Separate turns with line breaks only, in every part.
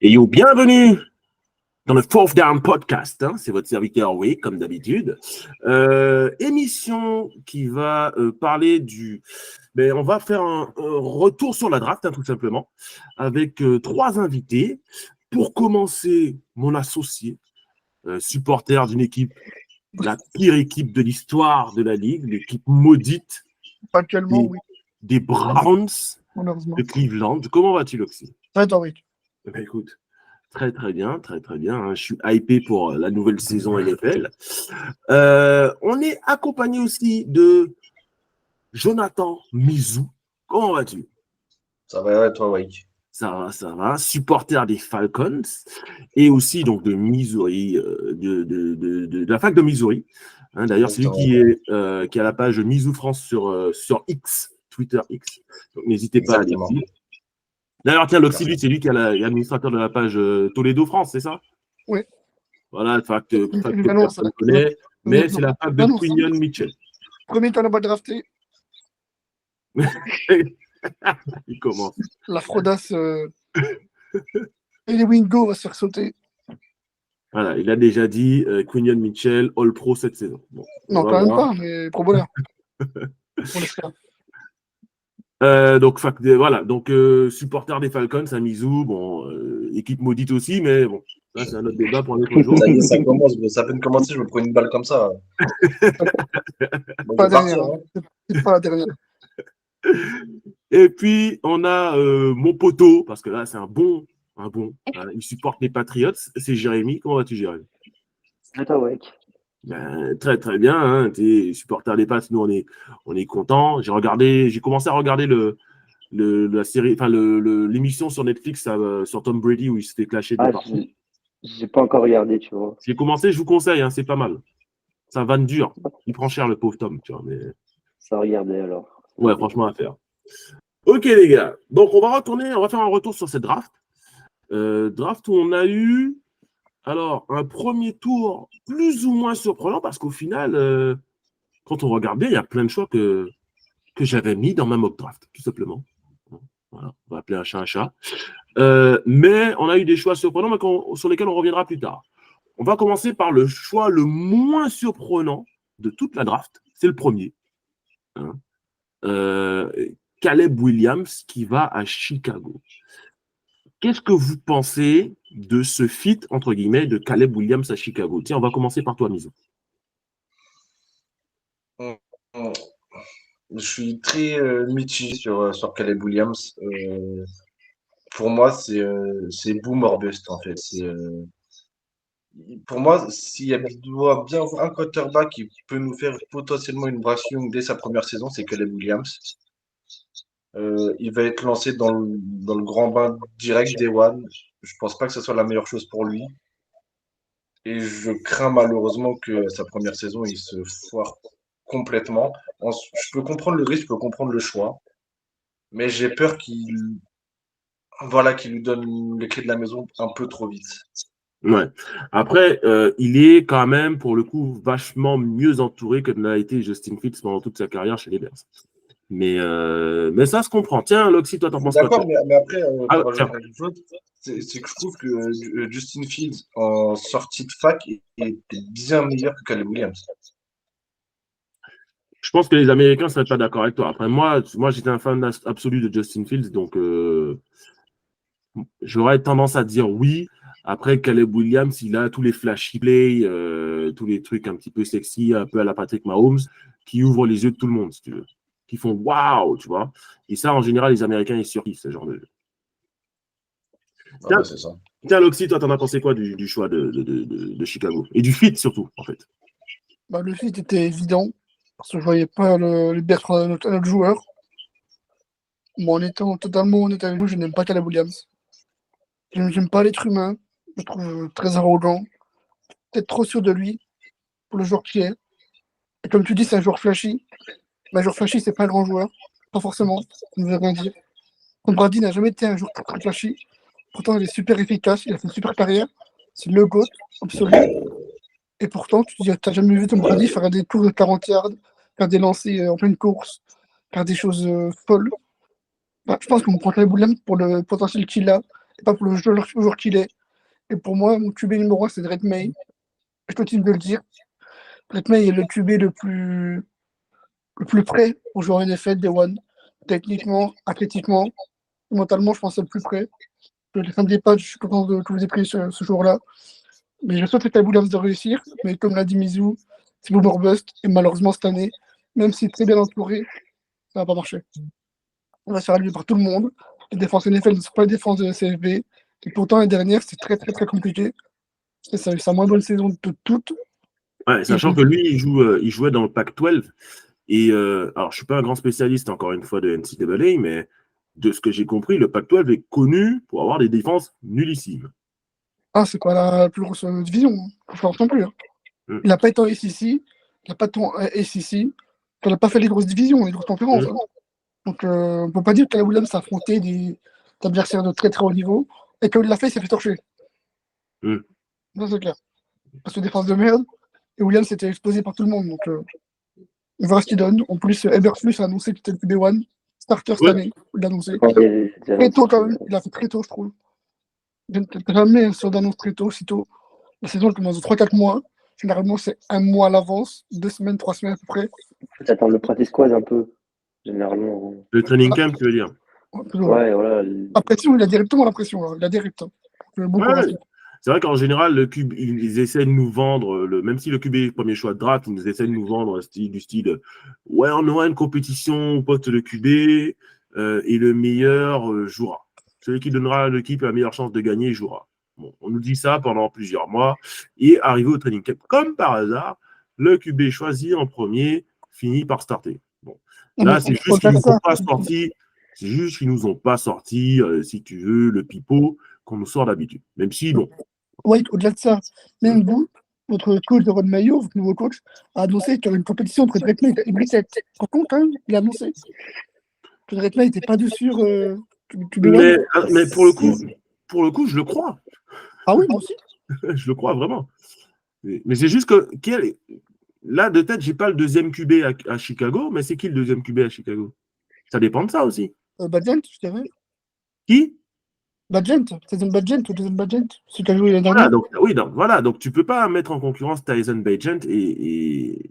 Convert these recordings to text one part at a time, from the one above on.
Et yo, bienvenue dans le Fourth Down Podcast. C'est votre serviteur, oui, comme d'habitude. Émission qui va parler du... Ben, on va faire un retour sur la draft, tout simplement, avec trois invités. Pour commencer, mon associé, supporter d'une équipe, la pire équipe de l'histoire de la Ligue, l'équipe maudite
Actuellement, oui,
des Browns
malheureusement.
de Cleveland. Comment vas-tu, Loxy?
Ouais, toi, oui.
Ben, écoute, très bien. Je suis hypé pour la nouvelle saison NFL. On est accompagné aussi de Jonathan Mizou. Comment vas-tu?
Ça va, ouais, toi, Wake.
Ça va. Supporter des Falcons et aussi donc de Missouri, de la fac de Missouri. D'ailleurs, c'est lui qui a la page Mizou France sur X, Twitter X. Donc, n'hésitez pas à aller voir. D'ailleurs, tiens, Loxy, lui, c'est lui qui est l'administrateur de la page Toledo France, c'est ça?
Oui.
Voilà, fac que personne ne connaît, mais c'est la fac de Quinion Mitchell.
Premier temps, on va drafté.
Il commence.
La fraudasse et les Wingo va se faire sauter.
Voilà, il a déjà dit Quinion Mitchell, All Pro cette saison. Bon,
non, quand même pas, mais Pro Bowler. On l'espère.
Donc, voilà, donc supporter des Falcons, à Mizou, bon, équipe maudite aussi, mais bon, là c'est un autre débat pour un autre jour.
Ça y est, ça commence, ça peut commencer, je me prends une balle comme ça.
Bon, pas la dernière, c'est pas la dernière.
Et puis, on a mon poteau, parce que là c'est un bon, il supporte les Patriots, c'est Jérémy. Comment vas-tu, Jérémy? Ben, très bien, tu es supporter des Pats, nous on est contents. J'ai commencé à regarder la série, enfin l'émission sur Netflix sur Tom Brady où il se fait clasher de partout.
J'ai pas encore regardé, tu vois.
J'ai commencé, je vous conseille, c'est pas mal. Ça vanne dur. Il prend cher le pauvre Tom, tu vois. Mais...
Ça regardait alors.
Ouais, franchement à faire. Ok les gars, donc on va faire un retour sur cette draft. Draft où on a eu un premier tour plus ou moins surprenant parce qu'au final, quand on regarde bien, il y a plein de choix que j'avais mis dans ma mock draft, tout simplement. Voilà, on va appeler un chat un chat. Mais on a eu des choix surprenants mais sur lesquels on reviendra plus tard. On va commencer par le choix le moins surprenant de toute la draft. C'est le premier. Caleb Williams qui va à Chicago. Qu'est-ce que vous pensez de ce fit, entre guillemets, de Caleb Williams à Chicago? Tiens, on va commencer par toi, Miso.
Je suis très mitigé sur Caleb Williams. Pour moi, c'est boom or bust, en fait. Pour moi, s'il doit bien avoir un quarterback qui peut nous faire potentiellement une Bryce Young dès sa première saison, c'est Caleb Williams. Il va être lancé dans le grand bain direct Day One. Je pense pas que ce soit la meilleure chose pour lui. Et je crains malheureusement que sa première saison, il se foire complètement. Je peux comprendre le risque, je peux comprendre le choix. Mais j'ai peur qu'il lui donne les clés de la maison un peu trop vite.
Ouais. Après, il est quand même, pour le coup, vachement mieux entouré que ne l'a été Justin Fields pendant toute sa carrière chez les Bears. Mais ça se comprend. Tiens, Loxy, toi, t'en penses quoi?
D'accord, mais après, c'est que je trouve que Justin Fields, en sortie de fac, était bien meilleur que Caleb Williams.
Je pense que les Américains ne seraient pas d'accord avec toi. Après, moi j'étais un fan absolu de Justin Fields, donc j'aurais tendance à dire oui. Après, Caleb Williams, il a tous les flashy plays, tous les trucs un petit peu sexy, un peu à la Patrick Mahomes, qui ouvrent les yeux de tout le monde, si tu veux. Qui font waouh, tu vois. Et ça, en général, les Américains, ils surkiffent ce genre de jeu.
Ouais, c'est ça.
Tiens, Loxy, toi, t'en as pensé quoi du choix de Chicago? Et du fit, surtout, en fait.
Le fit était évident, parce que je voyais pas les Bears prendre un autre joueur. Moi, en étant totalement honnête avec vous, je n'aime pas Caleb Williams. Je n'aime pas l'être humain. Je le trouve très arrogant. Peut-être trop sûr de lui pour le joueur qu'il est. Et comme tu dis, c'est un joueur flashy. Mais un joueur flashy, c'est pas un grand joueur. Pas forcément. Ça ne veut rien dire. Tom Brady n'a jamais été un joueur très flashy. Pourtant, il est super efficace. Il a fait une super carrière. C'est le GOAT absolu. Et pourtant, tu n'as jamais vu Tom Brady faire des tours de 40 yards, faire des lancers en pleine course, faire des choses folles. Je pense qu'on prend Caleb Williams pour le potentiel qu'il a et pas pour le joueur qu'il est. Et pour moi, mon QB numéro 1, c'est Drake May. Je continue de le dire. Drake May est le QB le plus prêt au joueur NFL Day One. Techniquement, athlétiquement, mentalement, je pense que c'est le plus prêt. Je ne les pas, je suis content que vous ayez pris ce jour-là. Mais je souhaite à Williams de réussir. Mais comme l'a dit Mizou, c'est boomer bust. Et malheureusement, cette année, même s'il est très bien entouré, ça ne va pas marcher. On va se faire allumer par tout le monde. Les défenses NFL ne sont pas les défenses de CFB. Et pourtant, l'année dernière, c'est très, très, très compliqué. Et ça a eu sa moins bonne saison de toutes.
Ouais, sachant que lui, il jouait dans le Pac-12. Et alors, je ne suis pas un grand spécialiste, encore une fois, de NCAA, mais de ce que j'ai compris, le Pac-12 est connu pour avoir des défenses nullissimes.
Ah, c'est quoi la plus grosse division? Je ne comprends plus. Hein. Il n'a pas été en SEC, il n'a pas été en SEC, il n'a pas fait les grosses divisions, les grosses conférences. Hein. Donc, on ne peut pas dire que la Williams a affronté des adversaires de très très haut niveau, et quand il l'a fait, il s'est fait torcher. Ça, c'est clair. Parce que défense de merde, et Williams s'était exposé par tout le monde. Donc, on verra ce qu'il donne. En plus, Eberflus a annoncé qu'il était le QB1 starter cette année. Il l'a annoncé. Très tôt, quand même. Il a fait très tôt, je trouve. Jamais sur d'annonce très tôt, si tôt. La saison elle commence de 3-4 mois. Généralement, c'est un mois à l'avance, 2 semaines, 3 semaines à peu près.
T'attends le practice squad un peu, généralement.
Le training camp, tu veux dire?
Ouais, voilà.
La pression, il a directement la pression. Là. Il a direct.
C'est vrai qu'en général, le QB, ils essaient de nous vendre, même si le QB est premier choix de draft, ils essaient de nous vendre du style ouais, on aura une compétition au poste de QB et le meilleur jouera. Celui qui donnera à l'équipe la meilleure chance de gagner jouera. Bon, on nous dit ça pendant plusieurs mois et arrivé au training camp, comme par hasard, le QB choisi en premier finit par starter. Bon. Là, c'est juste qu'ils nous ont pas sorti. C'est juste qu'ils nous ont pas sorti, si tu veux, le pipeau qu'on nous sort d'habitude. Même si, bon.
Oui, au-delà de ça, même vous, votre coach de Ron Mayo, votre nouveau coach, a annoncé qu'il y aurait une compétition entre Drake May et Brissett. Par contre, quand même, il a annoncé que Drake May n'était pas dessus.
Mais pour le coup, je le crois.
Ah oui, moi aussi.
Je le crois vraiment. Mais c'est juste que là, de tête, j'ai pas le deuxième QB à Chicago, mais c'est qui le deuxième QB à Chicago? Ça dépend de ça aussi.
Badgent, je dirais.
Qui?
Badgent, Tyson Badgent ou Tyson Badgent, celui qui a joué l'année dernière.
Voilà, donc tu peux pas mettre en concurrence Tyson Badgent et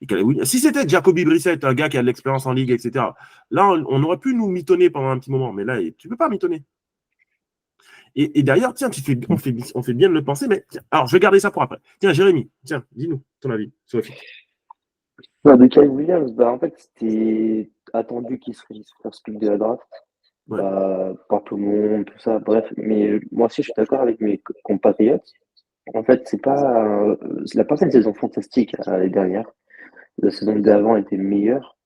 Calais Williams. Si c'était Jacoby Brissett, un gars qui a de l'expérience en ligue, etc., là, on aurait pu nous mitonner pendant un petit moment, mais là, tu peux pas mitonner. Et d'ailleurs, tiens, on fait bien de le penser, mais tiens, alors je vais garder ça pour après. Tiens, Jérémy, tiens, dis-nous ton avis sur le fit.
De Calais Williams, en fait, c'était attendu qu'il serait first pick de la draft.
Ouais.
Par tout le monde, tout ça, bref. Mais moi aussi, je suis d'accord avec mes compatriotes. En fait, il n'a pas fait une saison fantastique l'année dernière. La saison d'avant était meilleure.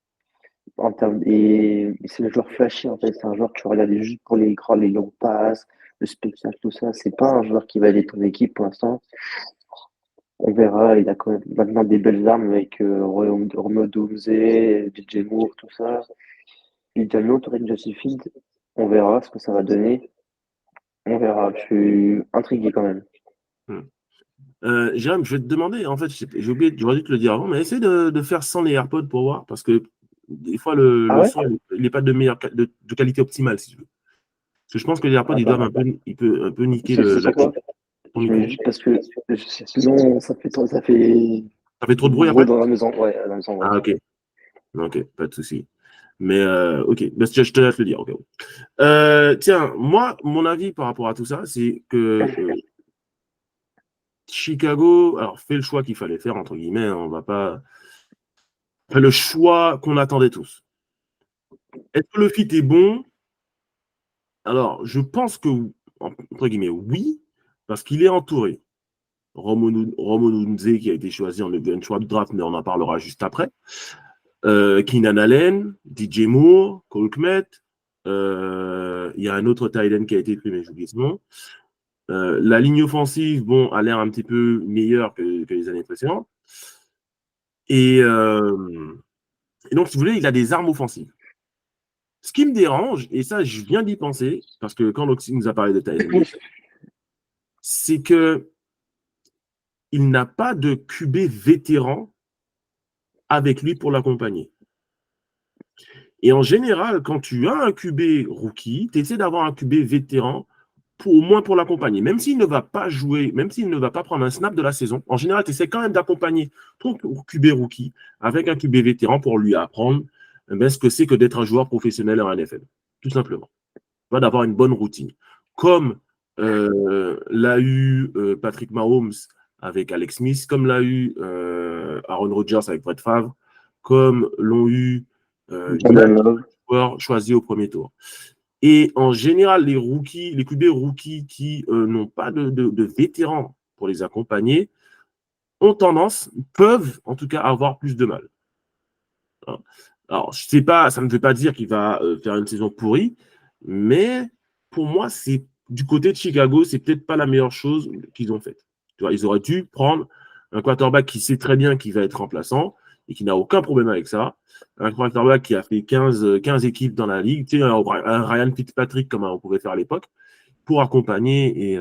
Et c'est le joueur flashy, en fait. C'est un joueur que tu regardes juste pour les longs passes, le spectacle, tout ça. C'est pas un joueur qui va aider ton équipe pour l'instant. On verra. Il a quand même maintenant des belles armes avec Romeo Doomsday, DJ Moore, tout ça. Il y a l'autre Justin Field. On verra ce que ça va donner. On verra. Je suis intrigué quand même.
Jérôme, je vais te demander, en fait, j'ai oublié, j'aurais dû te le dire avant, mais essaie de faire sans les AirPods pour voir, parce que des fois, le son, il n'est pas de qualité optimale, si tu veux. Parce que je pense que les AirPods, ils doivent un peu niquer
ton micro. Juste parce que sinon, ça fait trop
de bruit après
dans la maison. Ouais, dans la maison. Ouais.
Ah, ok, pas de souci. Mais ok, je te laisse le dire. Okay. Tiens, moi, mon avis par rapport à tout ça, c'est que Chicago, alors fait le choix qu'il fallait faire, entre guillemets, on va pas. Fait le choix qu'on attendait tous. Est-ce que le fit est bon? Alors, je pense que, entre guillemets, oui, parce qu'il est entouré. Romonunze qui a été choisi en event choix de draft, mais on en parlera juste après. Keenan Allen, DJ Moore, Cole Kmet. Il y a un autre tight end qui a été pris, mais j'oublie ce nom. La ligne offensive, a l'air un petit peu meilleure que les années précédentes. Et donc, si vous voulez, il a des armes offensives. Ce qui me dérange, et ça, je viens d'y penser, parce que quand Loxy nous a parlé de Tyson, c'est que il n'a pas de QB vétéran avec lui pour l'accompagner. Et en général, quand tu as un QB rookie, tu essaies d'avoir un QB vétéran au moins pour l'accompagner. Même s'il ne va pas jouer, même s'il ne va pas prendre un snap de la saison, en général, tu essaies quand même d'accompagner ton QB rookie avec un QB vétéran pour lui apprendre ce que c'est que d'être un joueur professionnel en NFL. Tout simplement. D'avoir une bonne routine. Comme l'a eu Patrick Mahomes avec Alex Smith, comme l'a eu Aaron Rodgers avec Brett Favre, comme l'ont eu joueurs choisis au premier tour. Et en général, les QB rookies qui n'ont pas de vétérans pour les accompagner, peuvent en tout cas avoir plus de mal. Alors, je sais pas, ça ne veut pas dire qu'il va faire une saison pourrie, mais pour moi, c'est du côté de Chicago, c'est peut-être pas la meilleure chose qu'ils ont faite. Tu vois, ils auraient dû prendre un quarterback qui sait très bien qu'il va être remplaçant et qui n'a aucun problème avec ça. Un quarterback qui a fait 15 équipes dans la ligue, tu sais, un Ryan Fitzpatrick comme on pouvait faire à l'époque, pour accompagner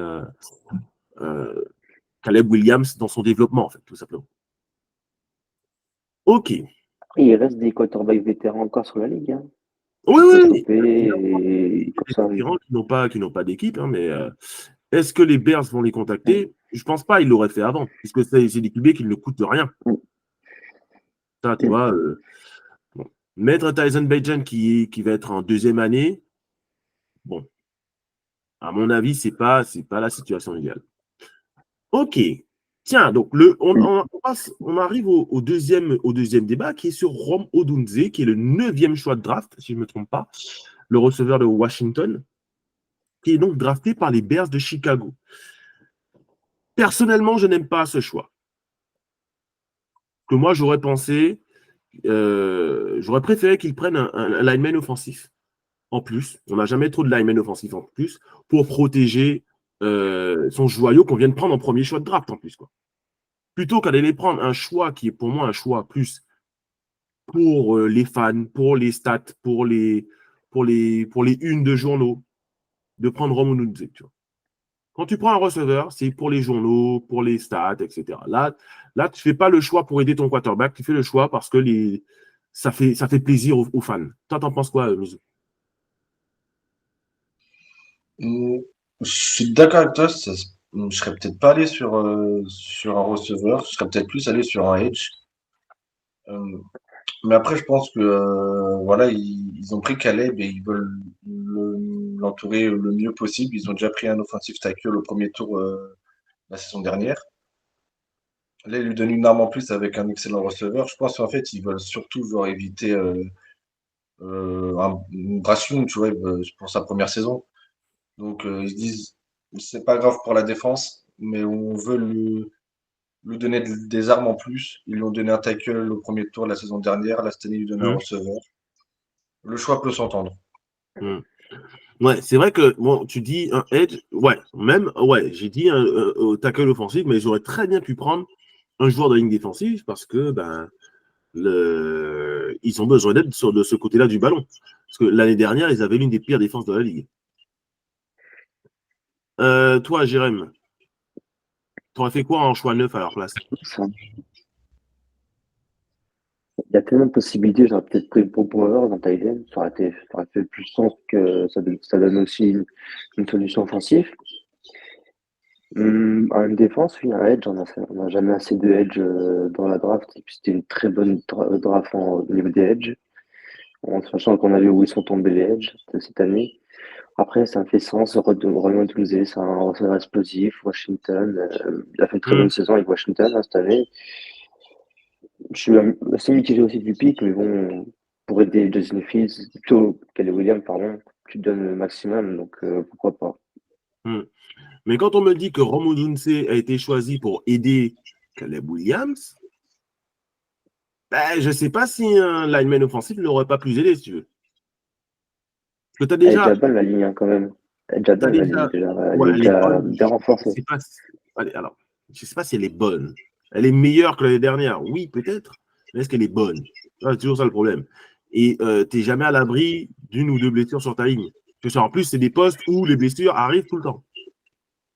Caleb Williams dans son développement, en fait, tout simplement. Ok.
Il reste des quarterbacks vétérans encore sur la ligue. Hein.
Oui.
Et comme ça,
qui n'ont pas d'équipe, hein, mais est-ce que les Bears vont les contacter? Je pense pas, ils l'auraient fait avant, puisque c'est des QB qui ne coûtent rien. Ça, tu vois, bon. Mettre Tyson Bagent qui va être en deuxième année, bon, à mon avis, c'est pas la situation idéale. Ok. Tiens, donc on arrive au deuxième débat qui est sur Rome Odunze, qui est le 9e choix de draft, si je ne me trompe pas, le receveur de Washington, qui est donc drafté par les Bears de Chicago. Personnellement, je n'aime pas ce choix. Que moi, j'aurais préféré qu'ils prennent un lineman offensif. En plus, on n'a jamais trop de lineman offensif en plus pour protéger son joyau qu'on vient de prendre en premier choix de draft en plus, quoi. Plutôt qu'aller prendre un choix qui est pour moi un choix plus pour les fans, pour les stats, pour les unes de journaux, de prendre Rome Odunze, tu vois. Quand tu prends un receveur, c'est pour les journaux, pour les stats, etc. Là, tu ne fais pas le choix pour aider ton quarterback, tu fais le choix parce que ça fait plaisir aux fans. Toi, t'en penses quoi, Mizou?
Je suis d'accord avec toi. Je serais peut-être pas allé sur un receveur. Je serais peut-être plus allé sur un edge. Mais après, je pense que voilà, ils ont pris Caleb et ils veulent l'entourer le mieux possible. Ils ont déjà pris un offensive tackle au premier tour la saison dernière. Là, ils lui donnent une arme en plus avec un excellent receveur. Je pense qu'en fait, ils veulent surtout genre, éviter une Brassium, tu vois, pour sa première saison. Donc, ils se disent, c'est pas grave pour la défense, mais on veut lui donner des armes en plus. Ils lui ont donné un tackle au premier tour la saison dernière. Là, cette année, ils lui donnent un receveur. Le choix peut s'entendre.
Ouais, c'est vrai que bon, tu dis un edge, j'ai dit un tackle offensif, mais j'aurais très bien pu prendre un joueur de ligne défensive parce que ils ont besoin d'aide de ce côté-là du ballon. Parce que l'année dernière, ils avaient l'une des pires défenses de la ligue. Toi, Jérém, tu aurais fait quoi en choix 9 à leur place?
Il y a tellement de possibilités. J'aurais peut-être pris Bob Bowers dans Titan. Ça aurait fait plus sens que ça donne aussi une solution offensive. En défense, oui, un edge, on n'a jamais assez de edge dans la draft. Et puis c'était une très bonne draft au niveau des edge. En sachant qu'on a vu où ils sont tombés les edge cette année. Après, ça me fait sens. Roman Tunze, c'est un receveur explosif. Washington, il a fait une très bonne saison avec Washington cette année. Je suis assez mitigé aussi du pic, mais bon, pour aider Justin Fields, plutôt Caleb Williams, pardon, tu te donnes le maximum, donc pourquoi pas.
Mais quand on me dit que Rome Odunze a été choisi pour aider Caleb Williams, je ne sais pas si un lineman offensif ne l'aurait pas plus aidé, si tu veux. Parce que tu as déjà.
Elle est déjà bonne la ligne, hein, quand même. Elle est déjà bonne la ligne, déjà. Elle est déjà bien renforcée.
Alors, je ne sais pas si elle est bonne. Elle est meilleure que l'année dernière. Oui, peut-être. Mais est-ce qu'elle est bonne? C'est toujours ça le problème. Et tu n'es jamais à l'abri d'une ou deux blessures sur ta ligne. En plus, c'est des postes où les blessures arrivent tout le temps.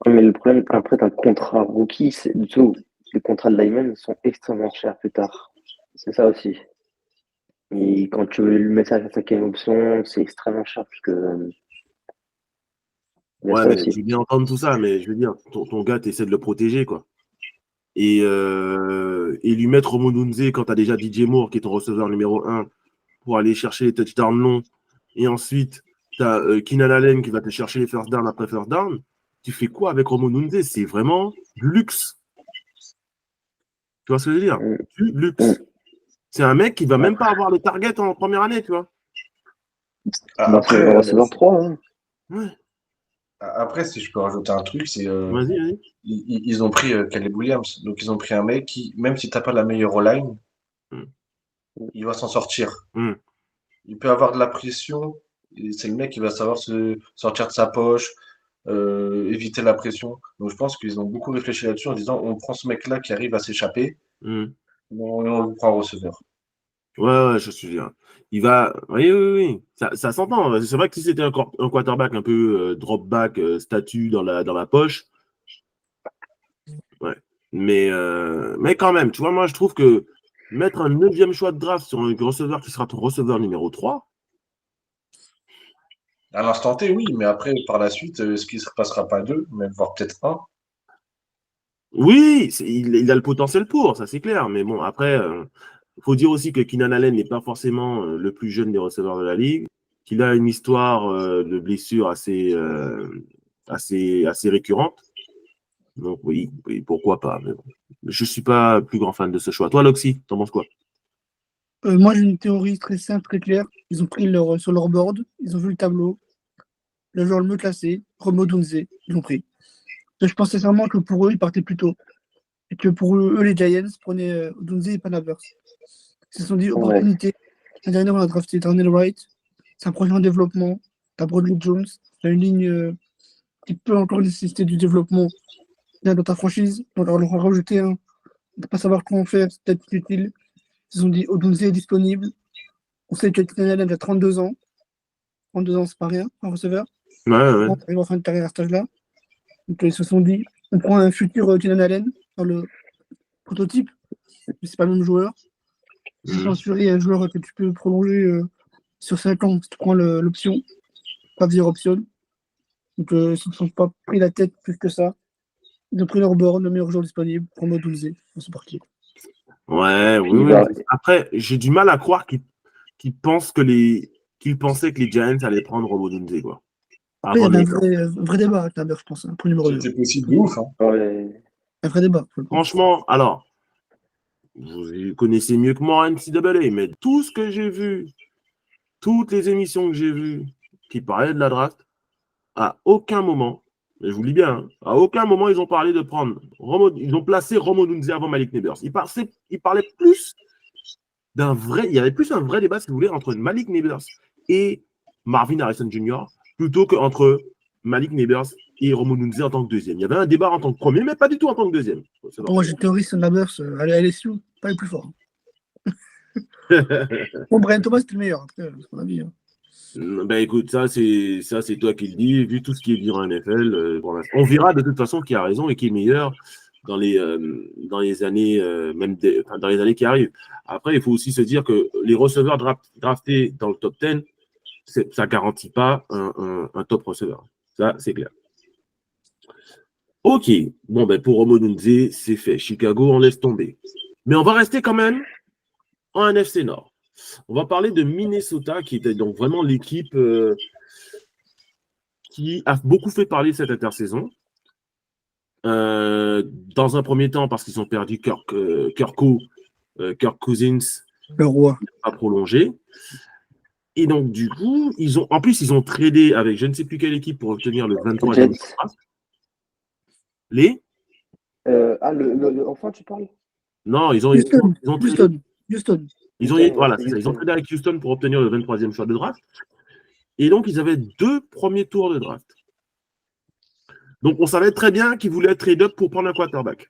Mais le problème, après, un contrat rookie, c'est les contrats de lineman sont extrêmement chers plus tard. C'est ça aussi. Et quand tu veux lui mettre sa cinquième option, c'est extrêmement cher, parce que il y a
Ouais,
ça
mais
aussi.
je veux bien entendre tout ça, mais je veux dire, ton gars, tu essaies de le protéger, quoi. Et lui mettre Romo Dunze quand tu as déjà DJ Moore, qui est ton receveur numéro 1, pour aller chercher les touchdowns longs. Et ensuite, tu as Keenan Allen qui va te chercher les first down après first down. Tu fais quoi avec Romo Dunze? C'est vraiment du luxe. Tu vois ce que je veux dire?
Mm.
Du
Mm.
luxe. C'est un mec qui va même
Après,
pas avoir le target en première année, tu vois.
Ah,
c'est le receveur 3, hein.
Ouais,
après, si je peux rajouter un truc, c'est
vas-y, vas-y.
ils ont pris Caleb Williams. Donc, ils ont pris un mec qui, même si t'as pas la meilleure O-line,
Mm.
il va s'en sortir.
Mm.
Il peut avoir de la pression. Et c'est le mec qui va savoir se sortir de sa poche, éviter la pression. Donc, je pense qu'ils ont beaucoup réfléchi là-dessus en disant on prend ce mec-là qui arrive à s'échapper,
Mm.
on vous prend un receveur.
Ouais, je suis bien. Il va. Oui, oui, oui. Ça s'entend. C'est vrai que si c'était un quarterback un peu drop back, statut dans la poche, ouais. Mais quand même, tu vois, moi, je trouve que mettre un 9e choix de draft sur un receveur qui sera ton receveur numéro 3,
À l'instant T, oui, mais après, par la suite, est-ce qu'il ne se passera pas deux, même voire peut-être un?
oui, il a le potentiel pour, ça c'est clair. Mais bon, après, il faut dire aussi que Keenan Allen n'est pas forcément le plus jeune des receveurs de la ligue, qu'il a une histoire de blessure assez récurrente. Donc oui, pourquoi pas. Mais bon. Je ne suis pas plus grand fan de ce choix. Toi, Loxy, t'en penses quoi?
Moi, j'ai une théorie très simple, très claire. Ils ont pris sur leur board, ils ont vu le tableau, le joueur le mieux classé, Romo Dunze, ils l'ont pris. Je pense sincèrement que pour eux, ils partaient plus tôt. Et que pour eux, les Giants prenaient Dunze et Panavers. Ils se sont dit,
Ouais.
opportunité. L'année dernière, on a drafté Darnell Wright. C'est un projet en développement. T'as Broderick Jones. T'as une ligne qui peut encore nécessiter du développement dans ta franchise. Donc, on leur a rajouté un. De pas savoir comment faire, c'est peut-être utile. Ils ont dit, Odunze est disponible. On sait que Keenan Allen a 32 ans. 32 ans, c'est pas rien, un receveur.
Ouais.
On arrive en fin de carrière à cet âge-là. Donc, ils se sont dit, on prend un futur Keenan Allen dans le prototype, mais c'est pas le même joueur. Ils se sont
Mhm.
assurés un joueur que tu peux prolonger sur 5 ans si tu prends l'option, pas via option. Donc, ils ne se sont pas pris la tête plus que ça. Ils ont pris leur board, le meilleur joueur disponible, Romo Dunze. C'est parti.
Ouais,
Puis il
oui.
va,
Après, j'ai du mal à croire qu'ils pensaient que les Giants allaient prendre Romo Dunze, quoi.
Après, il y
Avant
avait
les...
un vrai débat avec Naber, je pense, hein, pour le numéro 2.
C'était possible de ouf, hein.
ouais,
Un vrai débat.
Franchement, alors, vous connaissez mieux que moi NCAA, mais tout ce que j'ai vu, toutes les émissions que j'ai vues qui parlaient de la draft, à aucun moment, et je vous le dis bien, hein, à aucun moment ils ont parlé de prendre ils ont placé Romo Dunze avant Malik Neighbors. Ils parlaient plus il y avait plus un vrai débat, si vous voulez, entre Malik Neighbors et Marvin Harrison Jr. plutôt qu'entre Malik Neighbors et Romo Dunze en tant que deuxième. Il y avait un débat en tant que premier, mais pas du tout en tant que deuxième.
Pour moi, j'ai une théorie sur Naber, à LSU, pas le plus fort. Bon, Brian Thomas, c'était le meilleur, après, c'est mon avis. Hein.
Ben écoute, ça c'est toi qui le dis. Vu tout ce qui est dit en NFL, pour l'instant. On verra de toute façon qui a raison et qui est meilleur dans les années dans les années qui arrivent. Après, il faut aussi se dire que les receveurs draftés dans le top 10, ça garantit pas un top receveur. Ça, c'est clair. Ok, bon ben pour Romo Dunze, c'est fait. Chicago, on laisse tomber. Mais on va rester quand même en NFC Nord. On va parler de Minnesota, qui était donc vraiment l'équipe qui a beaucoup fait parler cette intersaison. Dans un premier temps, parce qu'ils ont perdu Kirk Cousins,
Le roi.
qui n'a pas prolongé. Et donc, du coup, en plus, ils ont tradé avec je ne sais plus quelle équipe pour obtenir le 23e
Jets.
draft. Les
enfant, tu parles?
Non, ils ont tradé.
Houston.
Voilà, c'est ça. Ils ont
Houston.
tradé avec Houston pour obtenir le 23e choix de draft. Et donc, ils avaient 2 premiers tours de draft. Donc, on savait très bien qu'ils voulaient trade up pour prendre un quarterback.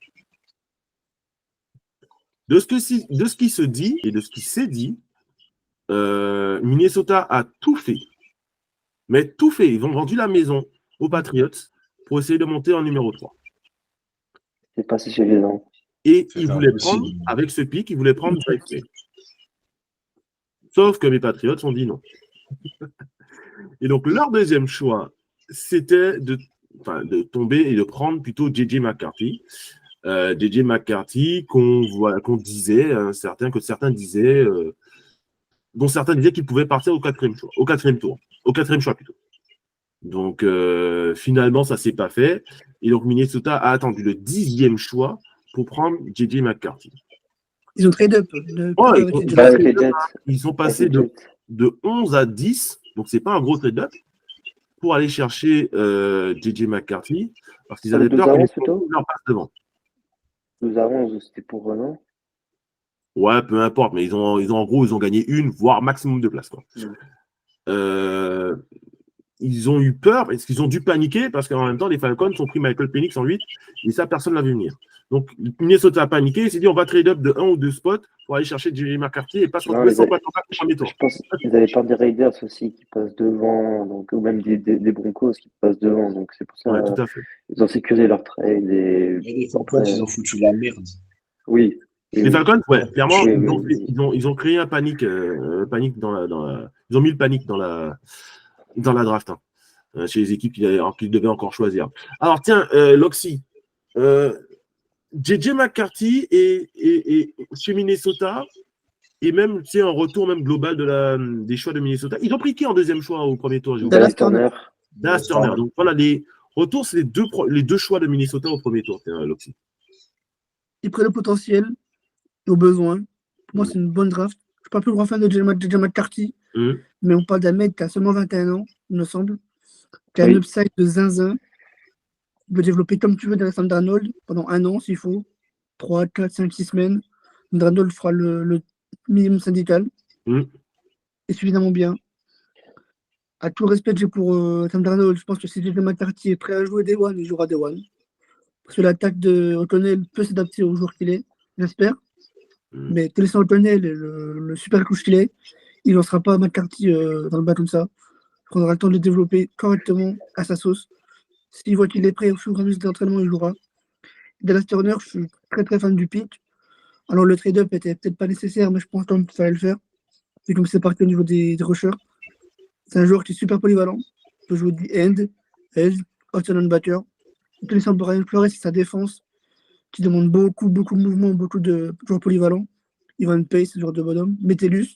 De ce qui se dit et de ce qui s'est dit, Minnesota a tout fait. Mais tout fait. Ils ont vendu la maison aux Patriots pour essayer de monter en numéro 3.
C'est pas si suffisant.
Et ils
C'était
voulaient prendre,
impossible.
avec ce pic, ils voulaient prendre Drake May. Sauf que mes Patriots ont dit non. Et donc, leur deuxième choix, c'était de tomber et de prendre plutôt J.J. McCarthy. J.J. McCarthy qu'on disait, que certains disaient, dont certains disaient qu'il pouvait partir au quatrième choix plutôt. Donc, finalement, ça ne s'est pas fait. Et donc, Minnesota a attendu le 10e choix pour prendre J.J. McCarthy.
Ils ont trade up.
Ils sont passés de 11 à 10, donc c'est pas un gros trade-up, pour aller chercher J.J. McCarthy, parce qu'ils avaient peur que leur passe devant.
12 à 11, c'était pour Renan.
Ouais, peu importe, mais ils ont gagné une, voire maximum de places. Quoi. Ils ont eu peur, parce qu'ils ont dû paniquer, parce qu'en même temps, les Falcons ont pris Michael Penix en 8, et ça, personne ne l'a vu venir. Donc, Minnesota a paniqué, il s'est dit, on va trade up de 1 ou 2 spots pour aller chercher J.J. McCarthy et pas se retrouver sans quarterback au premier tour.
Je pense qu'ils avaient peur des Raiders aussi qui passent devant, donc, ou même des Broncos qui passent devant. Donc, c'est pour ça
ouais, tout à fait.
Ils ont sécurisé leur trade.
Et les Falcons, ils ont foutu la merde.
Oui.
Les Falcons, ouais, clairement,
oui.
Ils ont créé un panique ils ont mis le panique dans la draft, chez les équipes qu'ils devaient encore choisir. Alors, tiens, Loxy, J.J. McCarthy et chez Minnesota, et même, un retour même global des choix de Minnesota. Ils ont pris qui en deuxième choix au premier tour?
Dallas Turner.
Dallas Turner. Donc, voilà, les retours, c'est les deux choix de Minnesota au premier tour, Loxy.
Ils prennent le potentiel et au besoin. Pour moi, c'est une bonne draft. Je ne suis pas le plus grand fan de J.J. McCarthy, mais on parle d'un mec qui a seulement 21 ans, il me semble, qui a un upside de zinzin. Il peut développer comme tu veux dans Sam Darnold pendant 1 an s'il faut, 3, 4, 5, 6 semaines. Darnold fera le minimum syndical et suffisamment bien. À tout le respect que j'ai pour Sam Darnold, je pense que si J.J. McCarthy est prêt à jouer Day One, il jouera Day One. Parce que l'attaque de O'Connell peut s'adapter au joueur qu'il est, j'espère. Mais connaissant O'Connell, le super coach qu'il est, il ne lancera pas McCarthy dans le bas comme ça. Il prendra le temps de le développer correctement à sa sauce. S'il voit qu'il est prêt au fur et à mesure de l'entraînement, il jouera. Dallas Turner, je suis très très fan du pick. Alors le trade-up était peut-être pas nécessaire, mais je pense quand même qu'il fallait le faire. Et comme c'est parti au niveau des rushers, c'est un joueur qui est super polyvalent. Il peut jouer du end, edge, outside linebacker. Connaissant Brian Flores et sa défense, qui demande beaucoup de mouvements, beaucoup de joueurs polyvalents. Ivan Pace, ce genre de bonhomme. Metellus,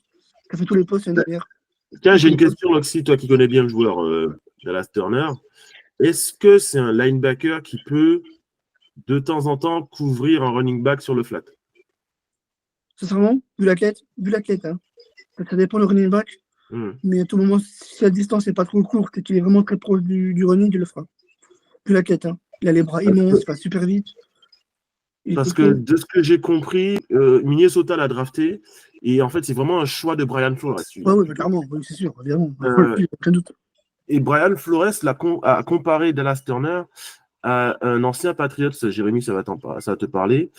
qui a fait tous les postes l'année dernière.
Tiens, j'ai une question, Loxy, toi qui connais bien le joueur Dallas Turner. Est-ce que c'est un linebacker qui peut, de temps en temps, couvrir un running back sur le flat?
Sincèrement, vu l'athlète, hein. Ça dépend le running back. Mais à tout moment, si la distance n'est pas trop courte et qu'il est vraiment très proche du running, il le fera. Vu l'athlète, hein. Il a les bras immenses, il va super vite.
Parce que de ce que j'ai compris, Minnesota l'a drafté et en fait, c'est vraiment un choix de Brian Flores.
Oui, clairement, oui, c'est sûr, évidemment. Aucun doute.
Et Brian Flores a comparé Dallas Turner à un ancien Patriots, Jérémy, ça va te parler,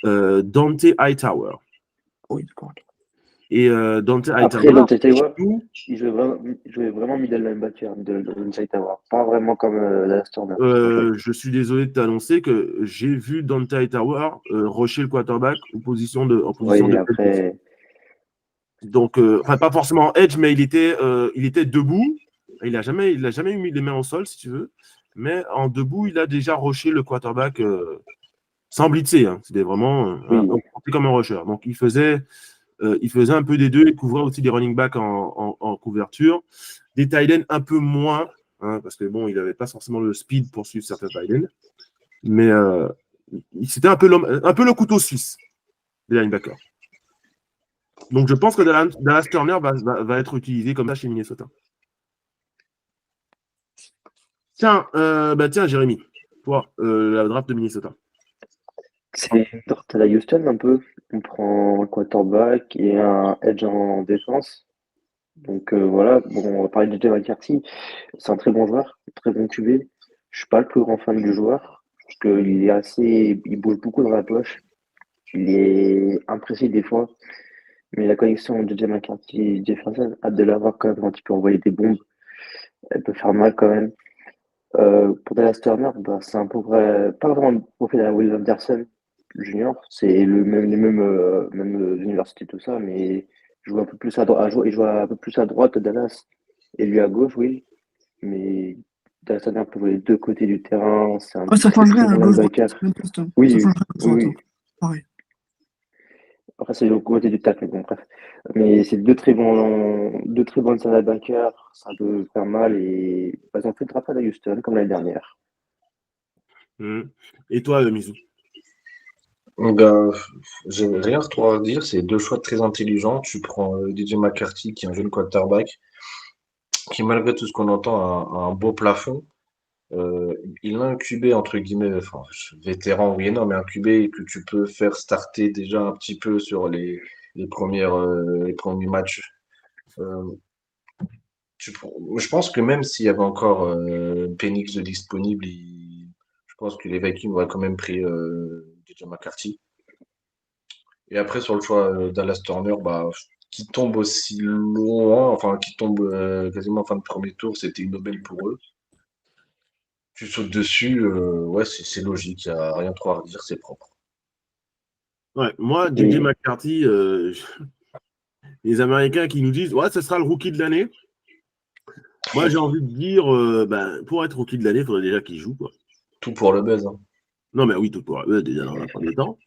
Dante Hightower.
Oui, d'accord.
Et Dante Hightower.
Après, Dante Hightower, il jouait vraiment middle linebacker de Dante Hightower. Pas vraiment comme Dallas Turner.
Je suis désolé de t'annoncer que j'ai vu Dante Hightower rusher le quarterback en position de
après...
Donc, pas forcément edge, mais il était debout. Il n'a jamais eu les mains au sol, si tu veux. Mais en debout, il a déjà rushé le quarterback sans blitzer. Hein. C'était vraiment comme un rusher. Donc, il faisait un peu des deux. Il couvrait aussi des running backs en couverture. Des tight ends un peu moins, hein, parce que bon, il n'avait pas forcément le speed pour suivre certains tight ends. Mais c'était un peu le couteau suisse des linebackers. Donc, je pense que Dallas Turner va être utilisé comme ça chez Minnesota. Tiens, Jérémy, toi, la draft de Minnesota.
C'est une sorte à la Houston un peu. On prend un quarterback et un edge en défense. Donc voilà, bon, on va parler de J.J. McCarthy. C'est un très bon joueur, très bon QB. Je suis pas le plus grand fan du joueur, parce qu'il bouge beaucoup dans la poche. Il est imprécis des fois. Mais la connexion de J.J. McCarthy et Jefferson, hâte de l'avoir quand même quand il peut envoyer des bombes. Elle peut faire mal quand même. Pour Dallas Turner, c'est un peu pas vraiment le profil à Will Anderson Junior. C'est les mêmes universités, tout ça, mais joue un peu plus à droite, il joue un peu plus à droite, Dallas, et lui à gauche, oui. Mais Dallas Turner peut jouer les deux côtés du terrain. C'est un
Ouais, ça
très
change
très
rien,
bon
gauche-droite,
linebacker.
c'est même poste. Ça
Oui,
change rien sur
oui,
la
oui.
table. Pareil.
Après, c'est le côté du tacle, mais bon, bref. Mais c'est deux très bons linebackers. Ça peut faire mal et bah, ils ont fait le draft à Houston, comme l'année dernière.
Et toi, Misou?
Ben, j'ai rien trop à dire. C'est deux choix très intelligents. Tu prends DJ McCarthy, qui est un jeune quarterback, qui, malgré tout ce qu'on entend, a un beau plafond. Euh, il a un QB, entre guillemets, enfin, vétéran, oui et non, mais un QB que tu peux faire starter déjà un petit peu sur les premiers matchs. Euh, je pense que même s'il y avait encore Penix de disponible, je pense que les Vikings auraient quand même pris DJ McCarthy. Et après, sur le choix Dallas Turner, bah, qui tombe aussi loin, enfin, qui tombe quasiment en fin de premier tour, c'était une aubaine pour eux. Tu sautes dessus, ouais, c'est logique, il n'y a rien trop à redire, c'est propre.
Ouais, moi, DJ
Et
McCarthy, les Américains qui nous disent ouais, ce sera le rookie de l'année. Moi, j'ai envie de dire pour être rookie de l'année, il faudrait déjà qu'il joue, quoi.
Tout pour le buzz, hein.
Non, mais oui, tout pour déjà dans un premier temps.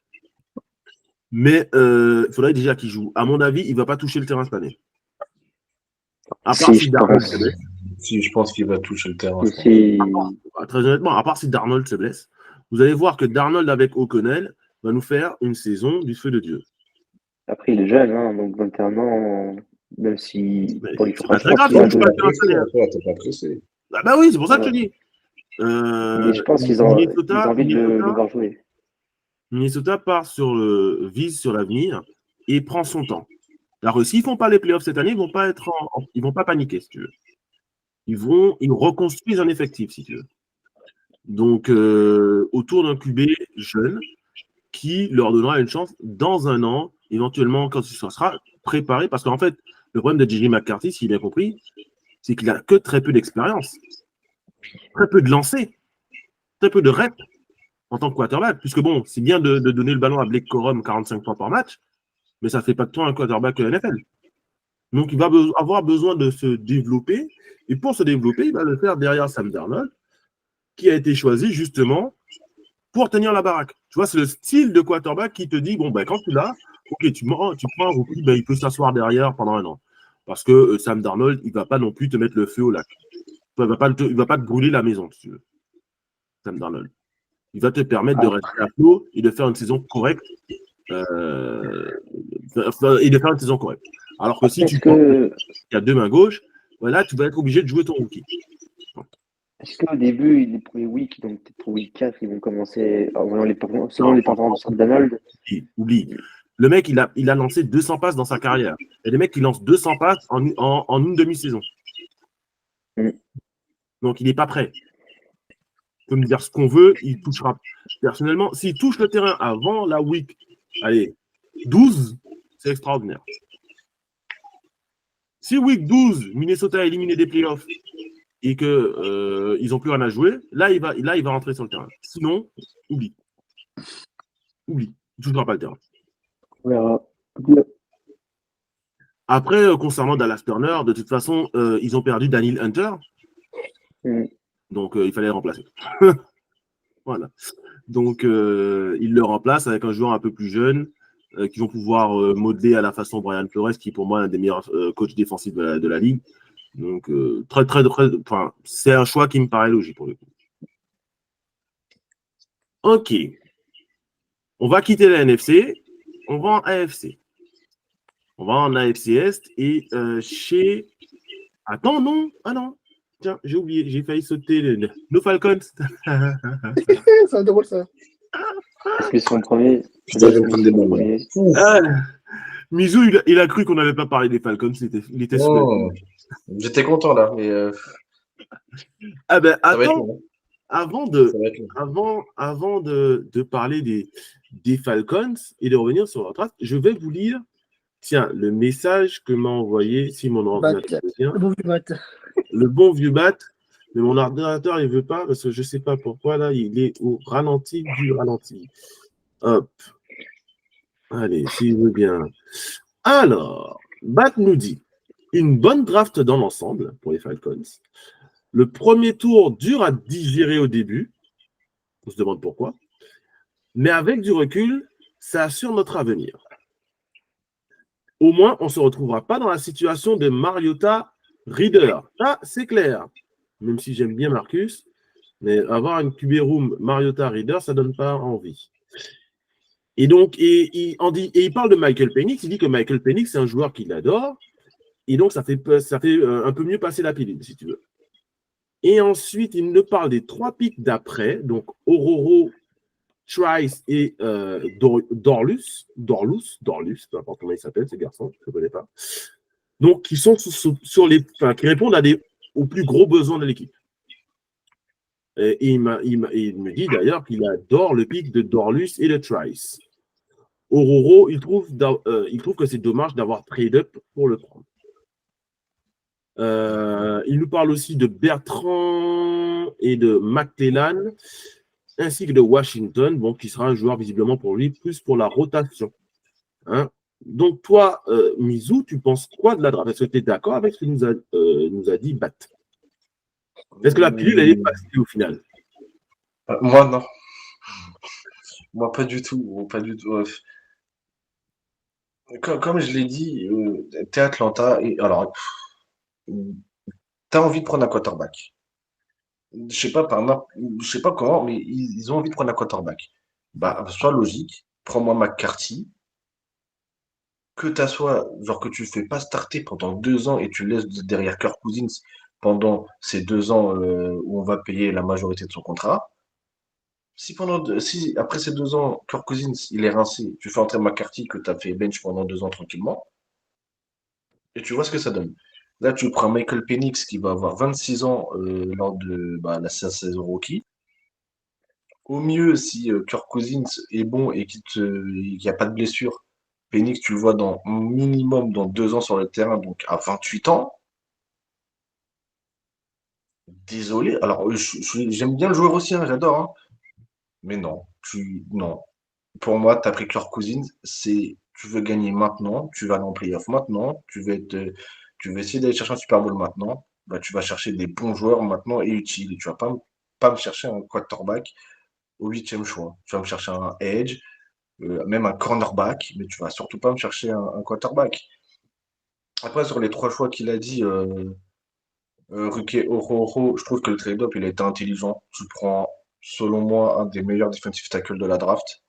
Mais il faudrait déjà qu'il joue. À mon avis, il ne va pas toucher le terrain cette année. À part
si,
si
je
Darnold
pense.
se blesse.
Si, je pense qu'il va toucher le terrain,
Et
je pense.
si,
Très honnêtement, à part si Darnold se blesse, vous allez voir que Darnold avec O'Connell va nous faire une saison du feu de Dieu.
après, il est jeune, hein, donc 21 ans, même si.
Mais
Bon,
c'est
enfin,
pas
je
très
pense
grave
qu'il
s'il
a
ne joue
T'es
pas
pas
le terrain cette
pressé,
année.
après, t'es pas pressé.
Ah bah oui, c'est pour ça que je
voilà.
te dis.
Mais je pense qu'ils ont
Minnesota,
envie de le voir jouer.
Minnesota part vise sur l'avenir et prend son temps. Alors, s'ils ne font pas les playoffs cette année, ils ne vont pas paniquer, si tu veux. Ils reconstruisent un effectif, si tu veux. Donc, autour d'un QB jeune qui leur donnera une chance dans un an, éventuellement, quand il sera préparé. Parce qu'en fait, le problème de J.J. McCarthy, s'il a bien compris, c'est qu'il n'a que très peu d'expérience, très peu de lancers, très peu de reps en tant que quarterback. Puisque bon, c'est bien de donner le ballon à Blake Corum 45 fois par match, mais ça ne fait pas de toi un quarterback NFL. Donc, il va avoir besoin de se développer. Et pour se développer, il va le faire derrière Sam Darnold, qui a été choisi justement pour tenir la baraque. Tu vois, c'est le style de quarterback qui te dit, bon, ben, quand tu l'as, ok, tu prends un rookie, ben, il peut s'asseoir derrière pendant un an. Parce que Sam Darnold, il ne va pas non plus te mettre le feu au lac. Il ne va pas te brûler la maison, si tu veux. Sam Darnold. Il va te permettre de rester à flot et de faire une saison correcte. Et de faire une saison correcte. Alors que si
Est-ce
tu prends
que,
qui a deux mains gauches, voilà, tu vas être obligé de jouer ton rookie.
est-ce qu'au début, les premiers weeks, donc peut-être pour week 4, ils vont commencer, selon les performances de Donald,
Oublie. Le mec, il a lancé 200 passes dans sa carrière. Il y a des mecs qui lancent 200 passes en une demi-saison. Donc, il n'est pas prêt. Il peut me dire ce qu'on veut, il touchera. Personnellement, s'il touche le terrain avant la week, allez, 12, c'est extraordinaire. Si week 12, Minnesota a éliminé des playoffs et qu'ils n'ont plus rien à jouer, là, il va rentrer sur le terrain. Sinon, oublie. Il ne touchera pas le terrain.
on verra.
Après, concernant Dallas Turner, de toute façon, ils ont perdu Daniel Hunter. Donc, il fallait le remplacer. Voilà. Donc, ils le remplacent avec un joueur un peu plus jeune qui vont pouvoir modeler à la façon Brian Flores, qui est pour moi l'un des meilleurs coachs défensifs de la ligue. Donc, c'est un choix qui me paraît logique pour le coup. Ok. On va quitter la NFC. On va en AFC. On va en AFC Est et chez. Attends, non. Ah non. Tiens, j'ai oublié. J'ai failli sauter nos Falcons.
C'est drôle ça.
Est-ce qu'ils sont premiers?
Putain, je vais me prendre des balles, là.
Misou, il a cru qu'on n'avait pas parlé des Falcons. Il était super.
Oh, j'étais content là, mais
Ah ben,
ça va être
attends.
long.
Avant
Ça va être long.
de parler des Falcons et de revenir sur leur draft, je vais vous lire, tiens, le message que m'a envoyé si mon ordinateur veut bien.
Le bon vieux Bat.
Le bon vieux bat, mais mon ordinateur, il ne veut pas, parce que je ne sais pas pourquoi, là, il est au ralenti du ralenti. Hop. Allez, s'il veut bien. Alors, Bat nous dit une bonne draft dans l'ensemble pour les Falcons. Le premier tour dur à digérer au début. On se demande pourquoi. Mais avec du recul, ça assure notre avenir. Au moins, on ne se retrouvera pas dans la situation de Mariota Reader. Ça, c'est clair. Même si j'aime bien Marcus, mais avoir une QB room Mariota Reader, ça ne donne pas envie. Et donc, il parle de Michael Penix. Il dit que Michael Penix, c'est un joueur qu'il adore. Et donc, ça fait un peu mieux passer la pilule, si tu veux. Et ensuite, il nous parle des 3 pics d'après. Donc, Ororo, Trice et Dorlus, peu importe comment il s'appelle, ce garçon, je ne connais pas. Donc, qui sont qui répondent aux plus gros besoins de l'équipe. Et il me dit d'ailleurs qu'il adore le pic de Dorlus et de Trice. Ororo, il trouve que c'est dommage d'avoir trade up pour le prendre. Il nous parle aussi de Bertrand et de McClellan, ainsi que de Washington, bon, qui sera un joueur visiblement pour lui, plus pour la rotation. Hein? Donc, toi, Mizou, tu penses quoi de la draft? Est-ce que tu es d'accord avec ce que nous a dit Bat? Est-ce que la pilule, elle est passée au final?
Moi, non. Moi, pas du tout. Pas du tout. Comme je l'ai dit, t'es Atlanta et alors, t'as envie de prendre un quarterback. Je sais pas comment, mais ils ont envie de prendre un quarterback. Bah, sois logique, prends-moi McCarthy, que t'assois, genre que tu le fais pas starter pendant 2 ans et tu le laisses derrière Kirk Cousins pendant ces 2 ans où on va payer la majorité de son contrat. Si après ces 2 ans, Kirk Cousins, il est rincé, tu fais entrer McCarthy que tu as fait bench pendant 2 ans tranquillement, et tu vois ce que ça donne. Là, tu prends Michael Penix qui va avoir 26 ans lors de la saison rookie. Au mieux, si Kirk Cousins est bon et qu'il n'y a pas de blessure, Penix, tu le vois dans minimum dans 2 ans sur le terrain, donc à 28 ans. Désolé, alors j'aime bien le joueur aussi, hein, j'adore, hein. Mais non, non. Pour moi, tu as pris Kirk Cousins, tu veux gagner maintenant, tu vas aller en playoff maintenant, tu veux essayer d'aller chercher un Super Bowl maintenant, bah, tu vas chercher des bons joueurs maintenant et utiles. Tu vas pas me chercher un quarterback au 8e choix. Tu vas me chercher un edge, même un cornerback, mais tu vas surtout pas me chercher un quarterback. Après, sur les 3 choix qu'il a dit, Ruke Ororo, je trouve que le trade-up, il a été intelligent. Tu prends, selon moi, un des meilleurs defensive tackles de la draft.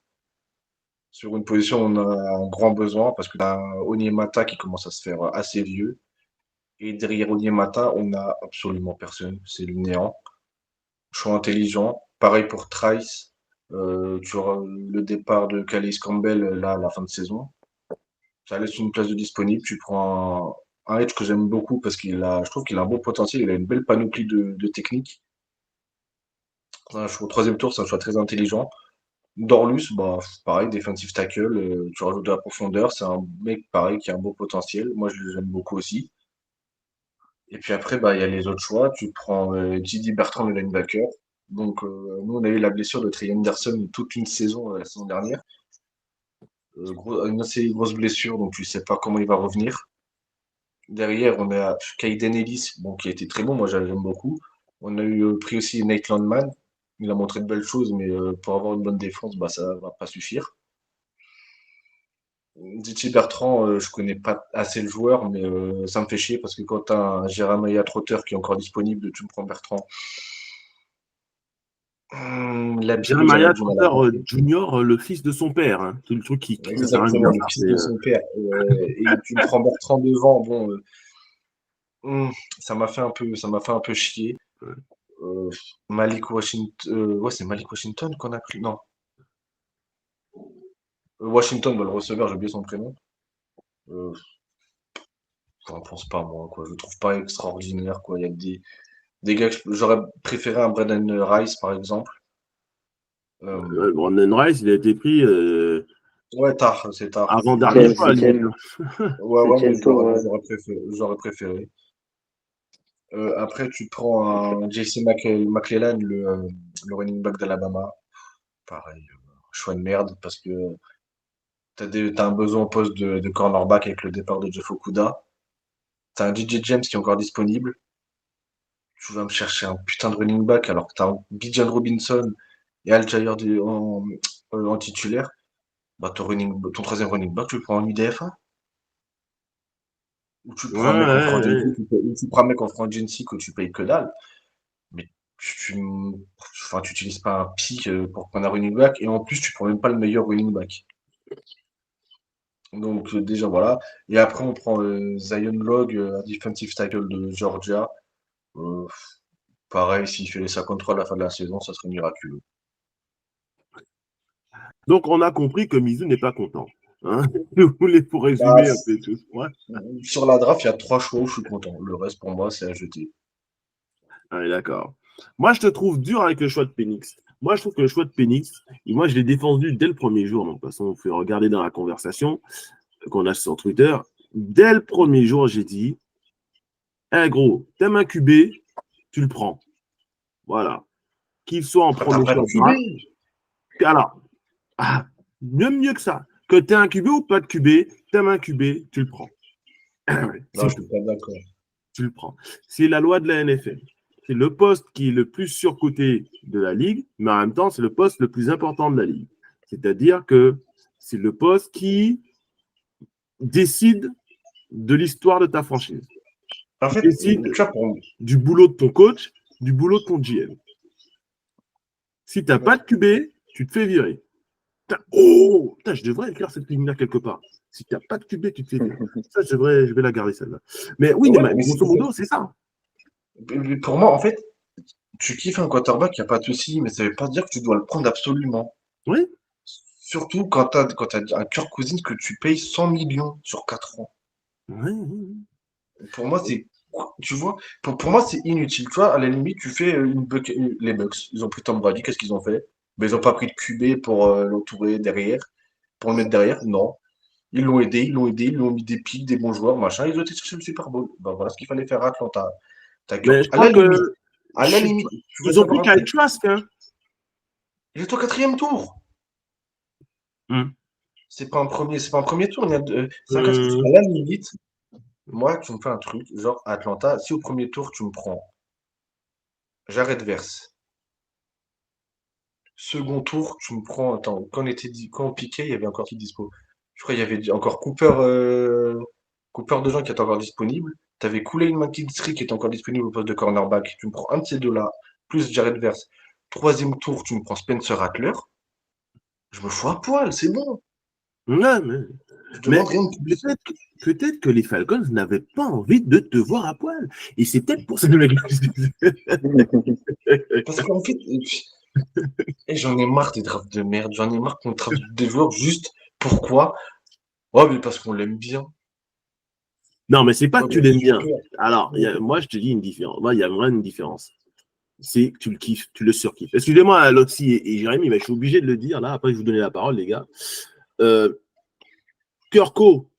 Sur une position où on a un grand besoin, parce que tu as Onyemata qui commence à se faire assez vieux. Et derrière Onyemata, on n'a absolument personne. C'est le néant. Choix intelligent. Pareil pour Trice. Tu auras le départ de Calais Campbell là à la fin de saison. Ça laisse une place de disponible. Tu prends un edge que j'aime beaucoup parce je trouve qu'il a un bon potentiel. Il a une belle panoplie de techniques. Au 3e tour, c'est un choix très intelligent. Dorlus, bah, pareil, defensive tackle, tu rajoutes de la profondeur, c'est un mec pareil qui a un beau potentiel. Moi, je l'aime beaucoup aussi. Et puis après, bah, il y a les autres choix. Tu prends J.D. Bertrand, le linebacker. Donc, nous, on a eu la blessure de Trey Anderson toute une saison la saison dernière. Une assez grosse blessure, donc tu sais pas comment il va revenir. Derrière, on a Kaiden Ellis, bon, qui a été très bon, moi j'aime beaucoup. On a eu pris aussi Nate Landman. Il a montré de belles choses, mais pour avoir une bonne défense, bah, ça va pas suffire. Didier Bertrand, je connais pas assez le joueur, mais ça me fait chier parce que quand tu as un Jeremiah Trotter qui est encore disponible, tu me prends Bertrand. La pilule, j'aurais
Jeremiah
du mal à
Trotter
passer.
Junior, le fils de son père. Hein. C'est le truc qui ne sert à rien
Exactement,
de
le
dire,
fils de son père. Et tu me prends Bertrand devant, bon, ça m'a fait un peu chier. Euh, Malik Washington, ouais, c'est Malik Washington qu'on a pris, non. Washington, bah, le receveur, j'ai oublié son prénom. Euh, J'en pense pas, moi, quoi. Je le trouve pas extraordinaire, quoi. Il y a des gars que j'aurais préféré un Braden Rice, par exemple.
Brandon Rice, il a été pris
Ouais, tard, c'est tard.
avant-dernier
Septième,
choix, à la limite.
septième,
Ouais, ouais, mais
septième tour, ouais.
j'aurais préféré. Après, tu prends un McClellan, le running back d'Alabama. Pareil, choix de merde, parce que T'as un besoin au poste de cornerback avec le départ de Jeff Okuda. T'as un DJ James qui est encore disponible. Tu vas me chercher un putain de running back alors que t'as un Bijan Robinson et Al Jair en titulaire. Bah, ton troisième running back, tu le prends en UDFA. Ou tu
Ouais,
prends un mec en free
ouais,
agency,
ouais.
ou tu prends un mec en free agency que tu payes que dalle. Mais enfin, tu utilises pas un pick pour prendre un running back et en plus, tu prends même pas le meilleur running back. Donc, déjà, voilà. Et après, on prend Zion Log, un defensive tackle de Georgia. Euh, Pareil, s'il fait les 53 à la fin de la saison, ça serait miraculeux.
Donc, on a compris que Mizu n'est pas content. Hein. Vous voulez pour
Bah,
résumer un peu tout. Ouais.
sur la draft, il y a 3 choix où je suis content. Le reste, pour moi, c'est à jeter.
Allez, d'accord. Moi, je te trouve dur avec le choix de Penix. Moi, je trouve que le choix de Penix, et moi, je l'ai défendu dès le premier jour. Donc, de toute façon, vous pouvez regarder dans la conversation qu'on a sur Twitter. Dès le premier jour, j'ai dit, hey, gros, t'aimes un QB, tu le prends. Voilà. Qu'il soit en
Ah, t'as
premier
pas de
choix de draft.
QB.
Alors, mieux que ça. Que tu aies un QB ou pas de QB, t'aimes un QB, tu le prends.
Non,
C'est
je
tout.
suis pas d'accord.
Tu le prends. C'est la loi de la NFL. C'est le poste qui est le plus surcoté de la ligue, mais en même temps, c'est le poste le plus important de la ligue. C'est-à-dire que c'est le poste qui décide de l'histoire de ta franchise.
En
Qui
fait,
décide
tu vois, pour...
du boulot de ton coach, du boulot de ton GM. Si tu n'as pas de QB, tu te fais virer. Oh, putain, je devrais écrire cette ligne-là quelque part. Si tu n'as pas de QB, tu te fais virer. Ça, je vais la garder celle-là. Mais oui,
Ouais,
mais
mais
grosso modo, c'est ça.
pour moi, en fait, tu kiffes un quarterback, il n'y a pas de souci, mais ça veut pas dire que tu dois le prendre absolument.
Oui.
Surtout quand t'as un Kirk Cousins que tu payes 100 millions sur 4 ans.
Oui.
Pour moi, tu vois, pour moi, c'est inutile. Tu vois, à la limite, tu fais les Bucks. Ils ont pris Tom Brady, qu'est-ce qu'ils ont fait? Mais ils n'ont pas pris de QB pour l'entourer derrière, pour le mettre derrière. Non. Ils l'ont mis des pics, des bons joueurs, machin. Ils ont été chercher le Super Bowl. Ben, voilà ce qu'il fallait faire à Atlanta.
Mais je
À la
crois que
limite, à la limite, tu veux
ils ont pris
savoir un
Kyle
truc?
Trask. Hein.
Il est au 4e tour.
Hum.
C'est pas un premier tour. C'est un 4e tour. À
Hum.
la limite, moi, tu me fais un truc, genre Atlanta, si au premier tour, tu me prends Jared Verse. Second tour, tu me prends. Attends, quand on piquait, il y avait encore qui dispo? Je crois qu'il y avait encore Cooper de gens qui est encore disponible. Tu avais Kool-Aid McKinstry qui est encore disponible au poste de cornerback. Tu me prends un de ces deux-là, plus Jared Verse. Troisième tour, tu me prends Spencer Rattler. Je me fous à poil, c'est bon.
Ouais,
Je
mais
demande rien de plus.
peut-être que les Falcons n'avaient pas envie de te voir à poil. Et c'est peut-être pour ça que le mec.
Parce qu'en fait, j'en ai marre des drafts de merde. J'en ai marre qu'on draft des joueurs juste pourquoi? Oh, mais parce qu'on l'aime bien.
Non, mais c'est pas
Ouais,
que tu
mais
l'aimes bien.
super.
Alors, moi, je te dis une différence. Moi, il y a vraiment une différence. C'est que tu le kiffes, tu le surkiffes. Excusez-moi, Loxy et Jérémy, mais je suis obligé de le dire là. Après, je vais vous donner la parole, les gars. Kurko,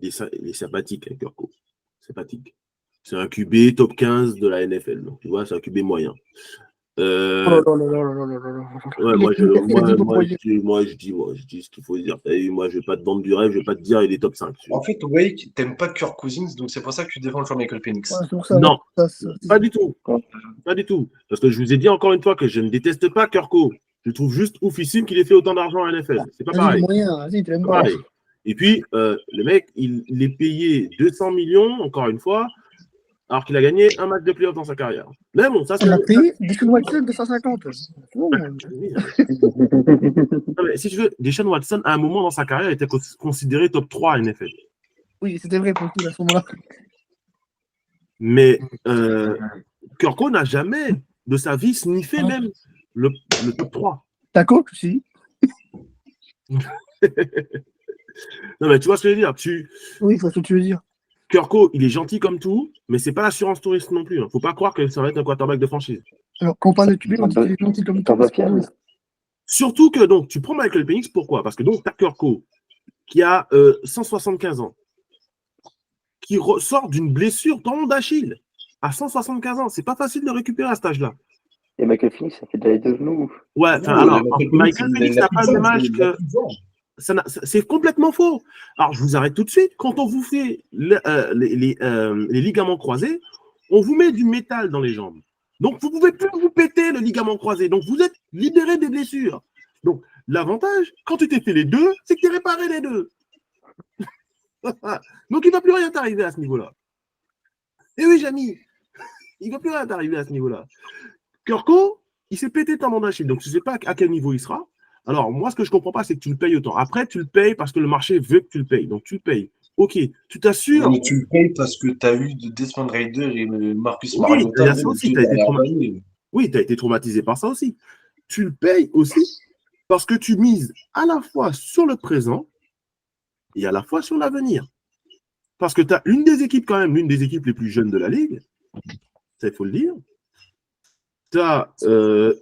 il est sympathique, hein, Kurko. Sympathique. C'est un QB top 15 de la NFL. Donc, tu vois, c'est un QB moyen.
Oh
Euh,
là là là là là là là là là.
ouais,
Il a dit pour moyen.
je dis ce qu'il faut dire. Et moi, je vais pas te vendre du rêve, je vais pas te dire il est top 5.
En fait, Wake, t'aimes pas Kirk Cousins, donc c'est pour ça que tu défends le joueur Michael
Ouais,
Penix.
c'est pour ça.
Non,
Ça,
pas du tout. Pas du tout. Parce que je vous ai dit encore une fois que je ne déteste pas Kurko. Je trouve juste oufissime qu'il ait fait autant d'argent à NFL. C'est pas
vas-y, les
pareil.
moyens, vas-y, tu l'aimes
Pas
pas.
pareil. Et puis, le mec, il est payé 200 millions, encore une fois, alors qu'il a gagné un match de playoff dans sa carrière. Mais bon, ça, c'est.
On a payé Deshaun Watson 250. C'est bon.
Non, mais si tu veux, Deshaun Watson, à un moment dans sa carrière, était considéré top 3 à NFL.
Oui, c'était vrai pour tout à ce moment-là.
Mais Kurko n'a jamais de sa vie sniffé même le top 3.
Ta coach aussi.
Non, mais tu vois ce que je veux dire.
Oui, je vois ce que tu veux dire.
Kurko, il est gentil comme tout, mais c'est pas l'assurance touriste non plus. Hein. Faut pas croire que ça va être un quarterback de franchise.
Alors, quand on parle de QB, on dit qu'il est gentil comme tout.
T'en vas fiable.
Surtout que donc, tu prends Michael Penix, pourquoi? Parce que donc, tu as Kurko qui a 175 ans, qui sort d'une blessure tendon d'Achille à 175 ans. C'est pas facile de récupérer à cet âge-là.
Et Michael Phoenix, ça fait déjà les deux genoux.
Ouais,
Non,
alors,
Michael Penix,
Michael Penix
il a
n'a
plus
pas
de
le
jambes,
même âge
il a
que.
plus de jambes.
C'est complètement faux. Alors, je vous arrête tout de suite. Quand on vous fait les ligaments croisés, on vous met du métal dans les jambes. Donc, vous ne pouvez plus vous péter le ligament croisé. Donc, vous êtes libéré des blessures. Donc, l'avantage, quand tu t'es fait les deux, c'est que tu es réparé les deux. Donc, il ne va plus rien t'arriver à ce niveau-là. Et oui, Jamy, il ne va plus rien t'arriver à ce niveau-là. Kurko, il s'est pété tendon d'Achille. Donc, tu ne sais pas à quel niveau il sera. Alors, moi, ce que je ne comprends pas, c'est que tu le payes autant. Après, tu le payes parce que le marché veut que tu le payes. Donc, tu le payes. OK, tu t'assures.
Mais tu le payes parce que tu as eu Desmond Rider et Marcus
Oui,
Mariota
il y a ça aussi. Tu as été traumatisé par ça aussi. Tu le payes aussi parce que tu mises à la fois sur le présent et à la fois sur l'avenir. Parce que tu as l'une des équipes les plus jeunes de la ligue. Ça, il faut le dire. Tu as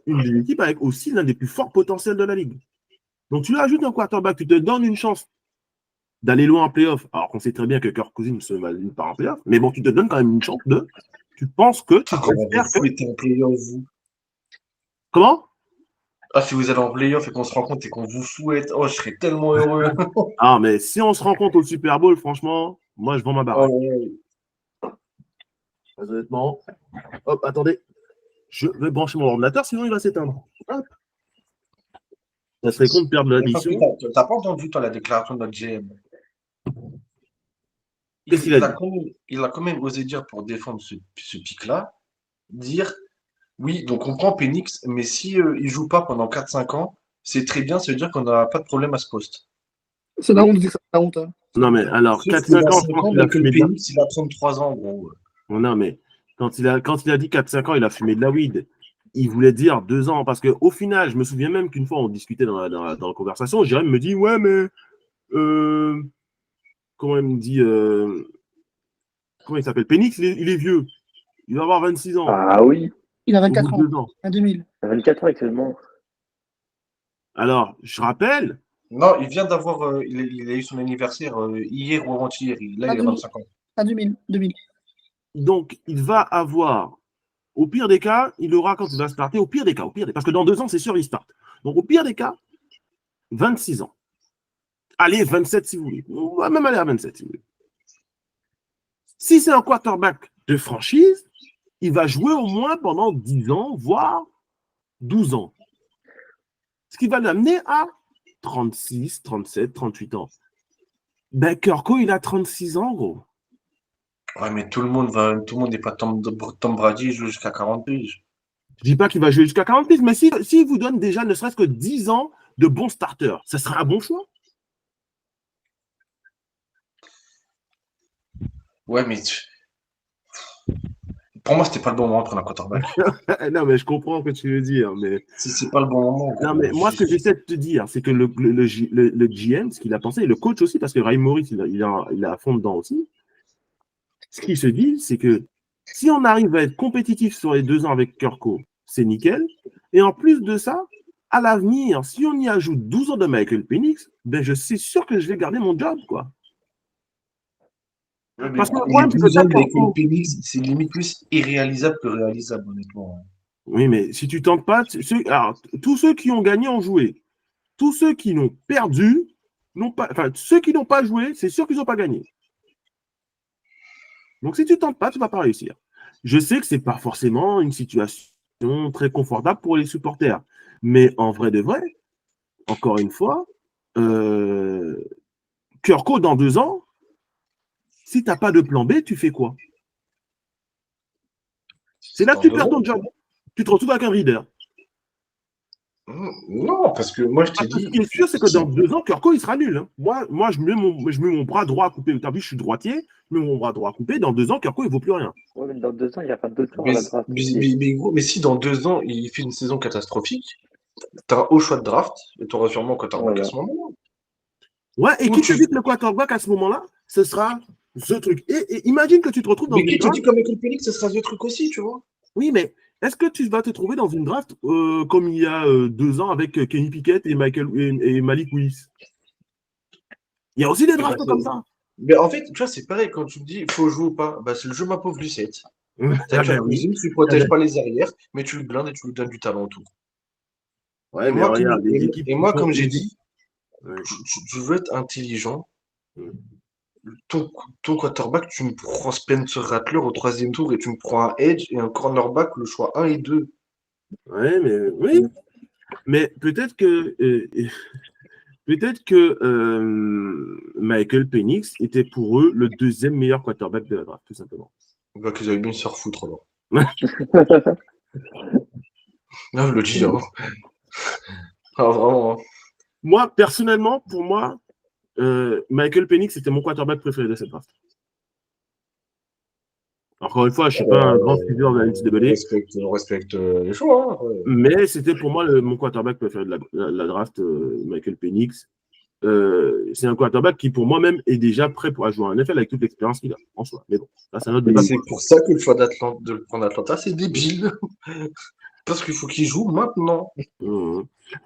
une des équipes avec aussi l'un des plus forts potentiels de la ligue. Donc, tu lui ajoutes un quarterback, tu te donnes une chance d'aller loin en playoff, alors qu'on sait très bien que Kirk Cousins ne se valide pas en playoff, mais bon, tu te donnes quand même une chance de. Tu penses que tu peux faire que.
En playoff, vous.
Comment?
Ah, si vous allez en playoff et qu'on se rend compte et qu'on vous souhaite, oh, je serais tellement heureux.
Ah, mais si on se rend compte au Super Bowl, franchement, moi, je vends ma baraque. Honnêtement. Hop, attendez. Je vais brancher mon ordinateur, sinon il va s'éteindre. Hop. Ça serait con de perdre l'addition.
T'as pas entendu, toi, la déclaration de notre GM?
Qu'est-ce qu'il a dit?
Il a quand même osé dire, pour défendre ce pic-là, dire oui, donc on prend Penix, mais si il joue pas pendant 4-5 ans, c'est très bien, ça veut dire qu'on n'a pas de problème à ce poste.
C'est la honte, c'est la honte. Hein.
Non, mais alors, 4-5 ans, je pense qu'il a fumé de la weed.
Il a 33 ans, gros.
Non, mais quand il a dit 4-5 ans, il a fumé de la weed. Il voulait dire 2 ans, parce qu'au final, je me souviens même qu'une fois, on discutait dans la conversation, Jérém me dit, ouais, mais comment il me dit comment il s'appelle? Penix, il est vieux. Il va avoir 26 ans.
Ah oui.
Il a 24
ans.
En 2000.
Il a 24 ans actuellement.
Alors, je rappelle.
Non, il vient d'avoir. Il a eu son anniversaire hier ou avant-hier. Là, il a 25 ans.
En 2000.
Donc, il va avoir. Au pire des cas, il aura quand il va starter. Au pire des cas. Parce que dans 2 ans, c'est sûr, il start. Donc, au pire des cas, 26 ans. Allez, 27 si vous voulez. On va même aller à 27 si vous voulez. Si c'est un quarterback de franchise, il va jouer au moins pendant 10 ans, voire 12 ans. Ce qui va l'amener à 36, 37, 38 ans. Ben, Kurko, il a 36 ans, gros.
Ouais, mais tout le monde n'est pas Tom Brady, il joue jusqu'à 40 piges.
Je dis pas qu'il va jouer jusqu'à 40 piges, mais s'il vous donne déjà ne serait-ce que 10 ans de bons starters, ça sera un bon choix.
Ouais, mais pour moi, c'était pas le bon moment de prendre un quarterback.
Non, mais je comprends ce que tu veux dire. Mais...
C'est pas le bon moment.
Non, mais moi, ce que j'essaie de te dire, c'est que le GM, ce qu'il a pensé, et le coach aussi, parce que Ray Morris, il est à fond dedans aussi, ce qu'il se dit, c'est que si on arrive à être compétitif sur les 2 ans avec Kurko, c'est nickel. Et en plus de ça, à l'avenir, si on y ajoute 12 ans de Michael Penix, ben je suis sûr que je vais garder mon job, quoi.
Parce que le problème, c'est que Penix, c'est limite plus irréalisable que réalisable, honnêtement.
Oui, mais si tu tentes pas, alors, tous ceux qui ont gagné ont joué. Tous ceux qui n'ont perdu n'ont pas. Enfin, ceux qui n'ont pas joué, c'est sûr qu'ils n'ont pas gagné. Donc, si tu ne tentes pas, tu ne vas pas réussir. Je sais que ce n'est pas forcément une situation très confortable pour les supporters. Mais en vrai de vrai, encore une fois, Kurko, dans 2 ans, si tu n'as pas de plan B, tu fais quoi? C'est là que tu perds ton job. Tu te retrouves avec un reader.
Non, parce que moi, je t'ai dit.
Ce qui est sûr, c'est que dans 2 ans, Kurko, il sera nul. Hein. Moi je mets mon bras droit à couper. Tu as vu, je suis droitier. Je mets mon bras droit à couper. Dans 2 ans, Kurko, il ne vaut plus rien.
Ouais, mais dans 2 ans, il n'y a pas de tour à la draft.
Mais si dans 2 ans, il fait une saison catastrophique, tu as au choix de draft et tu auras sûrement un quarterback à ce moment-là.
Ouais, et qui te dit que le quarterback à ce moment-là, ce sera ce truc. Et imagine que tu te retrouves dans
une draft. Mais qui te dit comme Michael Penix, ce sera ce truc aussi, tu vois?
Oui, mais est-ce que tu vas te trouver dans une draft comme il y a 2 ans avec Kenny Pickett et Malik Willis? Il y a aussi des drafts comme ça.
Mais en fait, tu vois, c'est pareil, quand tu me dis il faut jouer ou pas, bah, c'est le jeu ma pauvre Lucette. Tu ne protèges pas les arrières, mais tu le blindes et tu lui donnes du talent autour.
Ouais, mais regarde,
moi, comme j'ai dit,
Ouais.
Tu veux être intelligent.
Mm.
Ton quarterback, tu me prends Spencer Rattler au 3e tour et tu me prends un edge et un cornerback, le choix 1 et 2.
Ouais, mais oui. Mais peut-être que Michael Penix était pour eux le deuxième meilleur quarterback de la draft, tout simplement.
Bah, qu'ils avaient bien se faire foutre alors. Non, je le dis, hein. Ah, vraiment. Hein.
Moi, personnellement, pour moi, Michael Penix était mon quarterback préféré de cette draft. Encore une fois, je ne suis pas un grand suiveur de la NCAA,
On respecte les choix. Hein. Ouais.
mais c'était pour moi mon quarterback préféré de la draft, Michael Penix. C'est un quarterback qui, pour moi-même, est déjà prêt pour jouer en NFL avec toute l'expérience qu'il a en soi. Mais bon, ça, c'est un autre débat.
C'est pour ça que le choix de le prendre Atlanta, c'est débile. Parce qu'il faut qu'il joue maintenant.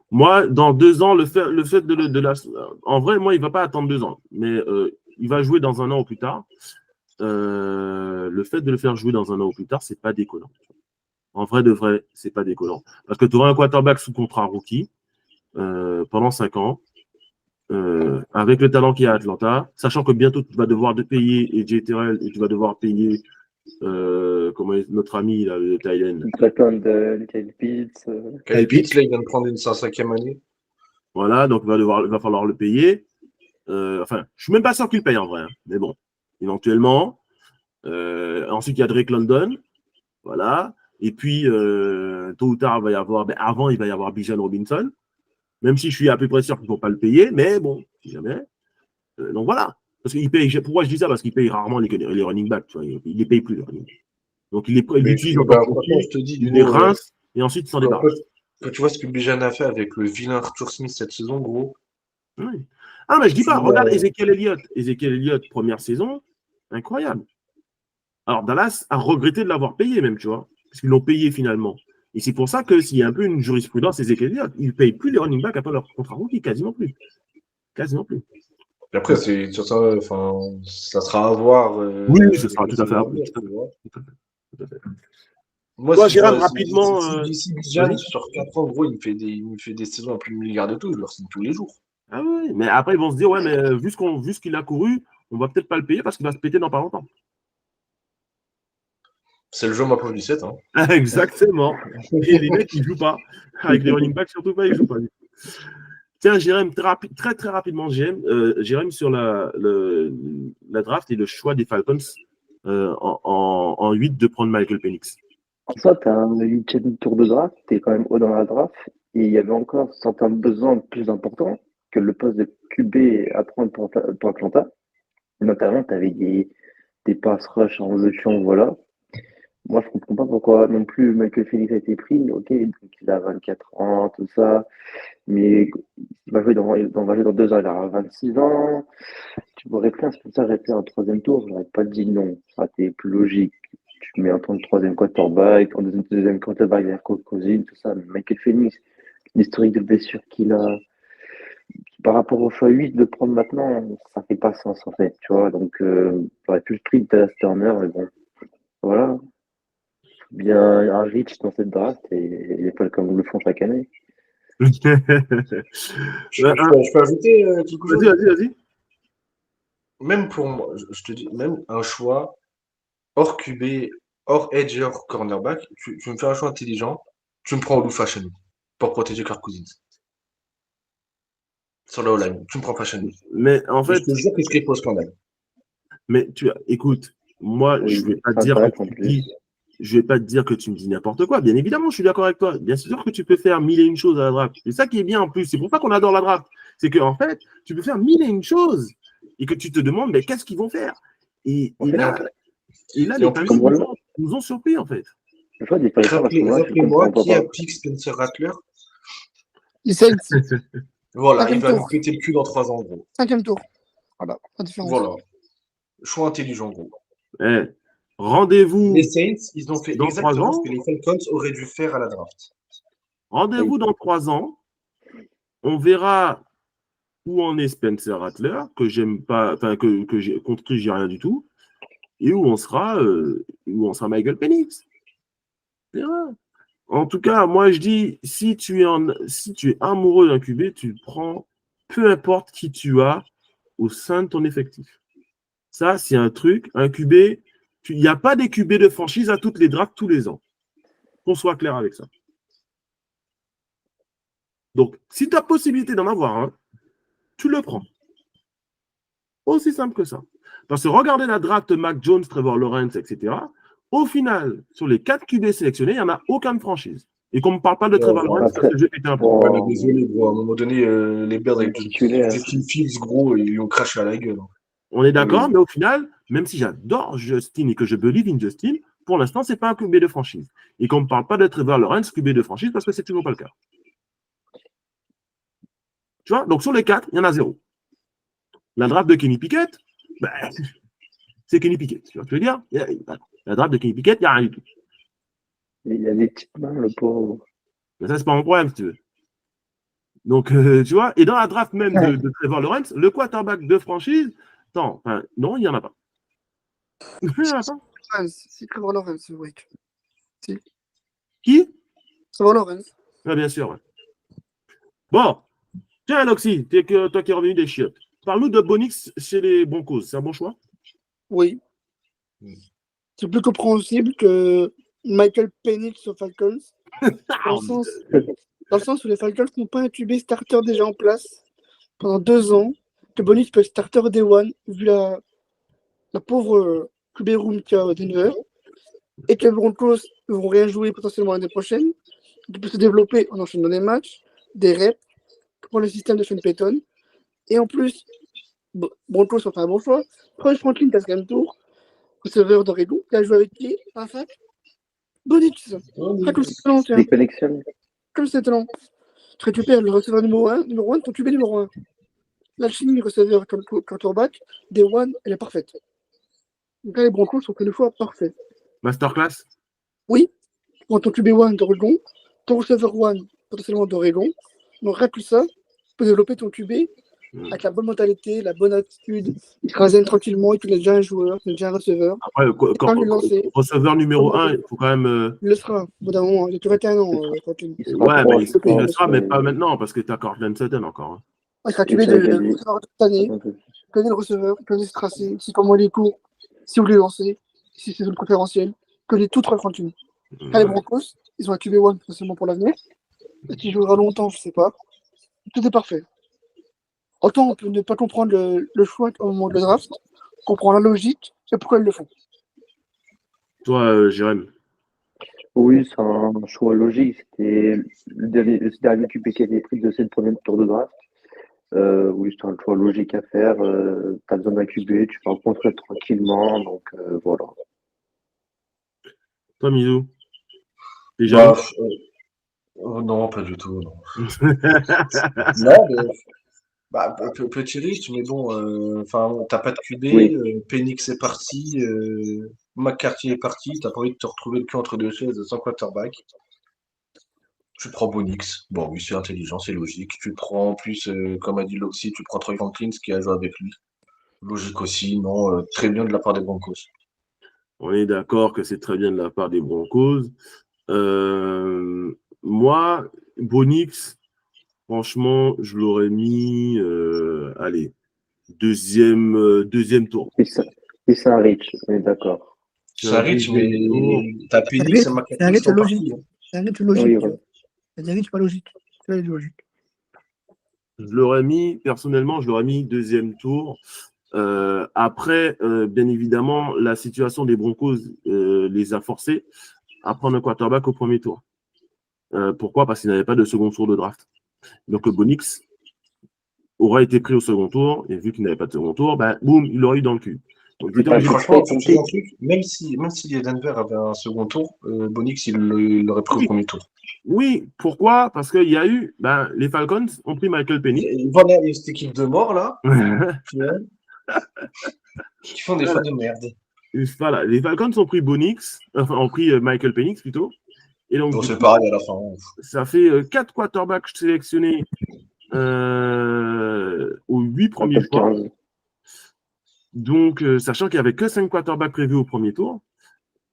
Moi, dans 2 ans, le fait de la. En vrai, moi, il ne va pas attendre 2 ans, mais il va jouer dans 1 an ou plus tard. Le fait de le faire jouer dans 1 an ou plus tard, c'est pas déconnant. En vrai de vrai, c'est pas déconnant. Parce que tu auras un quarterback sous contrat rookie pendant 5 ans, avec le talent qu'il y a à Atlanta, sachant que bientôt tu vas devoir payer AJ Terrell et tu vas devoir payer notre ami là, le Thailand.
Kyle Pitts.
Kyle Pitts, là, il vient de prendre sa 5e année.
Voilà, donc il va falloir le payer. Enfin, je suis même pas sûr qu'il paye en vrai, hein, mais bon, éventuellement. Ensuite, il y a Drake London. Voilà. Et puis, tôt ou tard, il va y avoir, avant, il va y avoir Bijan Robinson. Même si je suis à peu près sûr qu'ils ne vont pas le payer, mais bon, si jamais. Donc voilà. Parce qu'il paye, pourquoi je dis ça? Parce qu'il paye rarement les running backs. Tu vois, il ne les paye plus, les running backs. Donc, il l'utilise en tant que
franchement, je te dis,
il les rince et ensuite il s'en débarrasse.
Quand tu vois ce que Bijan a fait avec le vilain Arthur Smith cette saison, gros.
Oui. Ah, mais je dis pas, regarde Ezekiel Elliott. Ezekiel Elliott, première saison, incroyable. Alors, Dallas a regretté de l'avoir payé, même, tu vois, parce qu'ils l'ont payé finalement. Et c'est pour ça que s'il y a un peu une jurisprudence, Ezekiel Elliott, ils ne payent plus les running backs après leur contrat rookie, quasiment plus. Quasiment plus.
Et après, c'est sur ça, enfin, ça sera à voir.
Oui, ce sera tout à fait à voir. Tout à fait.
Moi,
Toi,
si
Jérôme, rapidement.
Si Bijan, sur 4 ans, gros, il me fait des saisons à plus de milliards de tout, je leur signe tous les jours.
Ah oui, mais après, ils vont se dire, ouais, mais vu ce qu'il a couru, on va peut-être pas le payer parce qu'il va se péter dans pas longtemps.
C'est le jeu ma pauvre 17. Hein.
Exactement. Et les mecs, ils ne jouent pas. Avec les running backs, surtout pas, ils ne jouent pas. Tiens, Jérôme, très très rapidement, Jérôme, sur la draft et le choix des Falcons en 8 de prendre Michael Penix.
En soi, tu as un 8e tour de draft, tu es quand même haut dans la draft, et il y avait encore certains besoins plus importants que le poste de QB à prendre pour Atlanta. Notamment, tu avais des pass rush en option, voilà. Moi, je comprends pas pourquoi non plus Michael Phoenix a été pris. Ok, donc il a 24 ans, tout ça, mais il va jouer dans 2 ans, il aura 26 ans. Tu pourrais pris un sponsor arrêté en 3e tour, j'aurais pas dit non. Ça aurait été plus logique. Tu mets en tant que 3e quarterback, en 2e quarterback, il y a Cousine, tout ça. Mais Michael Phoenix, l'historique de blessure qu'il a, par rapport au choix 8 de prendre maintenant, ça fait pas sens en fait, tu vois. Donc, j'aurais pu le prix de Dallas Turner, mais bon, voilà. Bien un reach dans cette draft et les Falcons le font chaque année.
Je peux ajouter quelque chose?
Vas-y.
Même pour moi, je te dis, même un choix hors QB, hors edge, hors cornerback, tu me fais un choix intelligent, tu me prends Lou Fashion pour protéger Kirk Cousins. Sur la O-line, tu me prends Fashion.
Mais en fait.
Je te jure que je serai pas au scandale.
Mais écoute, moi,
Oui,
je vais pas te dire que tu me dis n'importe quoi. Bien évidemment, je suis d'accord avec toi. Bien sûr que tu peux faire 1000 et une choses à la draft. C'est ça qui est bien en plus. C'est pour ça qu'on adore la draft. C'est qu'en fait, tu peux faire 1000 et une choses et que tu te demandes, mais qu'est-ce qu'ils vont faire? Et là, les Falcons nous ont surpris en fait.
Rappelez-moi qui a pick Spencer Rattler.
Les Saints.
Voilà, il va nous péter le cul dans 3 ans, gros.
5e tour. Voilà, la différence.
Voilà. Choix intelligent, gros.
Rendez-vous.
Les Saints, ils ont fait
dans
exactement ce que les Falcons auraient dû faire à la draft.
Rendez-vous dans 3 ans. On verra où en est Spencer Rattler, que j'aime pas, enfin contre qui j'ai rien du tout, et où on sera Michael Penix. En tout cas, moi je dis, si tu es amoureux d'un QB, tu prends peu importe qui tu as au sein de ton effectif. Ça, c'est un truc, un QB. Il n'y a pas des QB de franchise à toutes les drafts tous les ans. Qu'on soit clair avec ça. Donc, si tu as possibilité d'en avoir un, tu le prends. Aussi simple que ça. Parce que regardez la draft Mac Jones, Trevor Lawrence, etc. Au final, sur les 4 QB sélectionnés, il n'y en a aucune franchise. Et qu'on ne parle pas de Trevor Lawrence parce que je vais péter un peu.
Ouais, mais désolé, bro. À un moment donné, les Bears avec
Titulaire.
Justin Fields, gros, ils lui ont craché à la gueule.
On est d'accord,
Oui.
mais au final, même si j'adore Justin et que je believe in Justin, pour l'instant, ce n'est pas un QB de franchise. Et qu'on ne parle pas de Trevor Lawrence, QB de franchise, parce que c'est toujours pas le cas. Tu vois? Donc, sur les 4, il y en a 0. La draft de Kenny Pickett, ben, c'est Kenny Pickett. Tu vois ce que je veux dire? La draft de Kenny Pickett, il n'y a rien du tout.
Il a des petites mains, le pauvre.
Mais ça, c'est pas mon problème, si tu veux. Donc, tu vois, et dans la draft même de Trevor Lawrence, le quarterback de franchise, non, il n'y en a pas. Il n'y en a pas.
C'est Trevor Lawrence, oui.
Qui?
Trevor Lawrence.
Ah, bien sûr, ouais. Bon, tiens, Loxy, toi qui es revenu des chiottes, parle-nous de Bonix chez les Broncos. C'est un bon choix?
Oui. C'est plus compréhensible que Michael Penix aux Falcons. Dans le sens où les Falcons n'ont pas un QB starter déjà en place pendant 2 ans, que Bonix peut être starter day one, vu la pauvre QB room qu'il y a à Denver, et que les Broncos ne vont rien jouer potentiellement l'année prochaine, qui peut se développer en enchaînant des matchs, des reps, pour le système de Sean Payton. Et en plus, Broncos ont fait un bon choix. Troy Franklin, 4e tour, receveur d'Oregon, qui a joué avec qui à la fac? Bonix. Pas comme c'est talent, tiens.
Des connexions.
Comme c'est talent. Tu récupères le receveur numéro 1 de ton QB numéro 1. L'alchimie receveur comme quarterback, Day One, elle est parfaite. Donc là, les Broncos sont fait le choix parfait.
Masterclass?
Oui, tu prends ton QB1 d'Oregon, ton receveur 1 potentiellement d'Oregon. Donc rien que ça, tu peux développer ton QB avec la bonne mentalité, la bonne attitude. Il se zen tranquillement, et tu es déjà un joueur, tu es déjà un receveur.
Après, receveur numéro 1, il faut quand même.
Il le sera, au bout d'un moment. Il a 21 ans, Franklin.
Il sera
Ouais, mais
proche,
il le sera, mais pas maintenant, parce que tu as Cortland Sutton encore. Hein.
Il sera
Et
QB
ça,
de
gagné.
receveur toute l'année. Il connaît le receveur, il connaît ses tracés, il sait comment il est court, si vous voulez lancer, si c'est zone préférentielle, il connaît tout Troy Franklin. Là, les Broncos, ils ont un QB1 potentiellement pour l'avenir. Est-ce qu'il jouera longtemps? Je ne sais pas. Tout est parfait. Autant on peut ne pas comprendre le choix au moment de le draft, comprendre la logique et pourquoi ils le font.
Toi, Jérém.
Oui, c'est un choix logique. C'était le dernier QB qui a été pris de cette première tour de draft. Oui, c'est un choix logique à faire. Tu as besoin d'un QB, tu vas en construire tranquillement. Donc, voilà.
Toi, Mizou. Déjà.
Non, pas du tout. Non, non mais, petit risque, mais bon, t'as pas de QB,
Oui.
Penix est parti, McCarthy est parti, t'as pas envie de te retrouver le cul entre deux chaises sans quarterback. Tu prends Bonix. Bon, oui, c'est intelligent, c'est logique. Tu prends en plus, comme a dit Loxy, tu prends Troy Franklin, qui a joué avec lui. Logique aussi, non, très bien de la part des Broncos.
On est d'accord que c'est très bien de la part des Broncos. Moi, Bonix, franchement, je l'aurais mis, allez, deuxième tour.
Et c'est un reach, on est d'accord.
C'est un reach, mais t'as Penix et McCarthy.
C'est un reach logique. C'est un reach logique.
Oui, ouais.
C'est un reach pas logique. C'est logique.
Je l'aurais mis, personnellement, je l'aurais mis deuxième tour. Après, bien évidemment, la situation des Broncos les a forcés à prendre un quarterback au premier tour. Pourquoi? Parce qu'ils n'avaient pas de second tour de draft. Donc, Bonix aurait été pris au second tour, et vu qu'il n'avait pas de second tour, ben, boum, il l'aurait eu dans le cul. Donc,
franchement, tu sais un truc, même si les Denver avaient un second tour, Bonix, il l'aurait pris au premier tour.
Oui, pourquoi? Parce qu'il y a eu, les Falcons ont pris Michael Penix.
Voilà, il y a cette équipe de morts, là, qui font des fois de merde.
Voilà, les Falcons ont pris ont pris Michael Penix plutôt. Et donc,
c'est pareil à la fin.
Ça fait 4 quarterbacks sélectionnés aux 8 premiers choix. Donc, sachant qu'il n'y avait que 5 quarterbacks prévus au premier tour,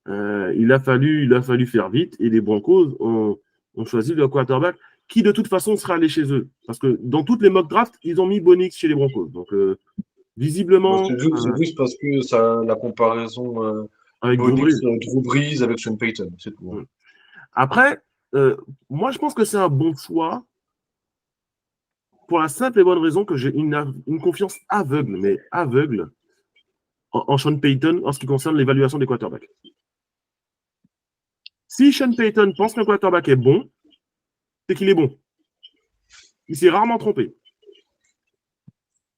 il a fallu faire vite et les Broncos ont choisi le quarterback qui de toute façon serait allé chez eux. Parce que dans toutes les mock drafts, ils ont mis Bo Nix chez les Broncos. Donc, visiblement,
C'est juste parce que ça, la comparaison
avec Drew
Bonix,
Brees.
Drew Brees avec Sean Payton, c'est tout.
Mm. Après, moi, je pense que c'est un bon choix pour la simple et bonne raison que j'ai une confiance aveugle, mais aveugle, en Sean Payton en ce qui concerne l'évaluation des quarterbacks. Si Sean Payton pense qu'un quarterback est bon, c'est qu'il est bon. Il s'est rarement trompé.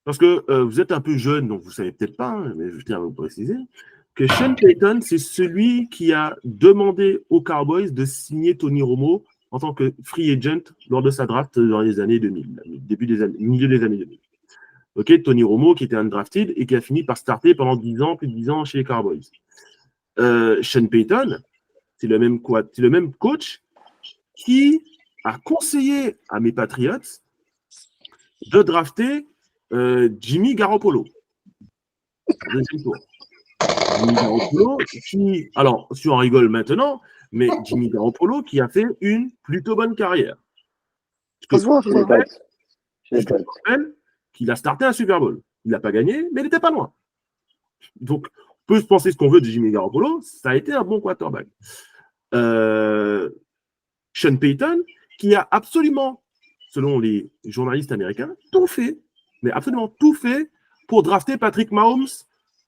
Parce que vous êtes un peu jeune, donc vous ne savez peut-être pas, hein, mais je tiens à vous préciser, que Sean Payton, c'est celui qui a demandé aux Cowboys de signer Tony Romo en tant que free agent lors de sa draft dans les années 2000, milieu des années 2000. Ok, Tony Romo, qui était undrafted et qui a fini par starter pendant 10 ans, plus de 10 ans chez les Cowboys. Sean Payton, c'est le même coach qui a conseillé à mes Patriots de drafter Jimmy Garoppolo. Deuxième tour. Jimmy Garoppolo, qui, alors, si on rigole maintenant, mais Jimmy Garoppolo qui a fait une plutôt bonne carrière.
Ça se voit, ça se voit.
Je
te rappelle qu'il a starté un Super Bowl. Il n'a pas gagné, mais il n'était pas loin. Donc, on peut se penser ce qu'on veut de Jimmy Garoppolo, ça a été un bon quarterback. Sean Payton, qui a absolument, selon les journalistes américains, tout fait, mais absolument tout fait pour drafter Patrick Mahomes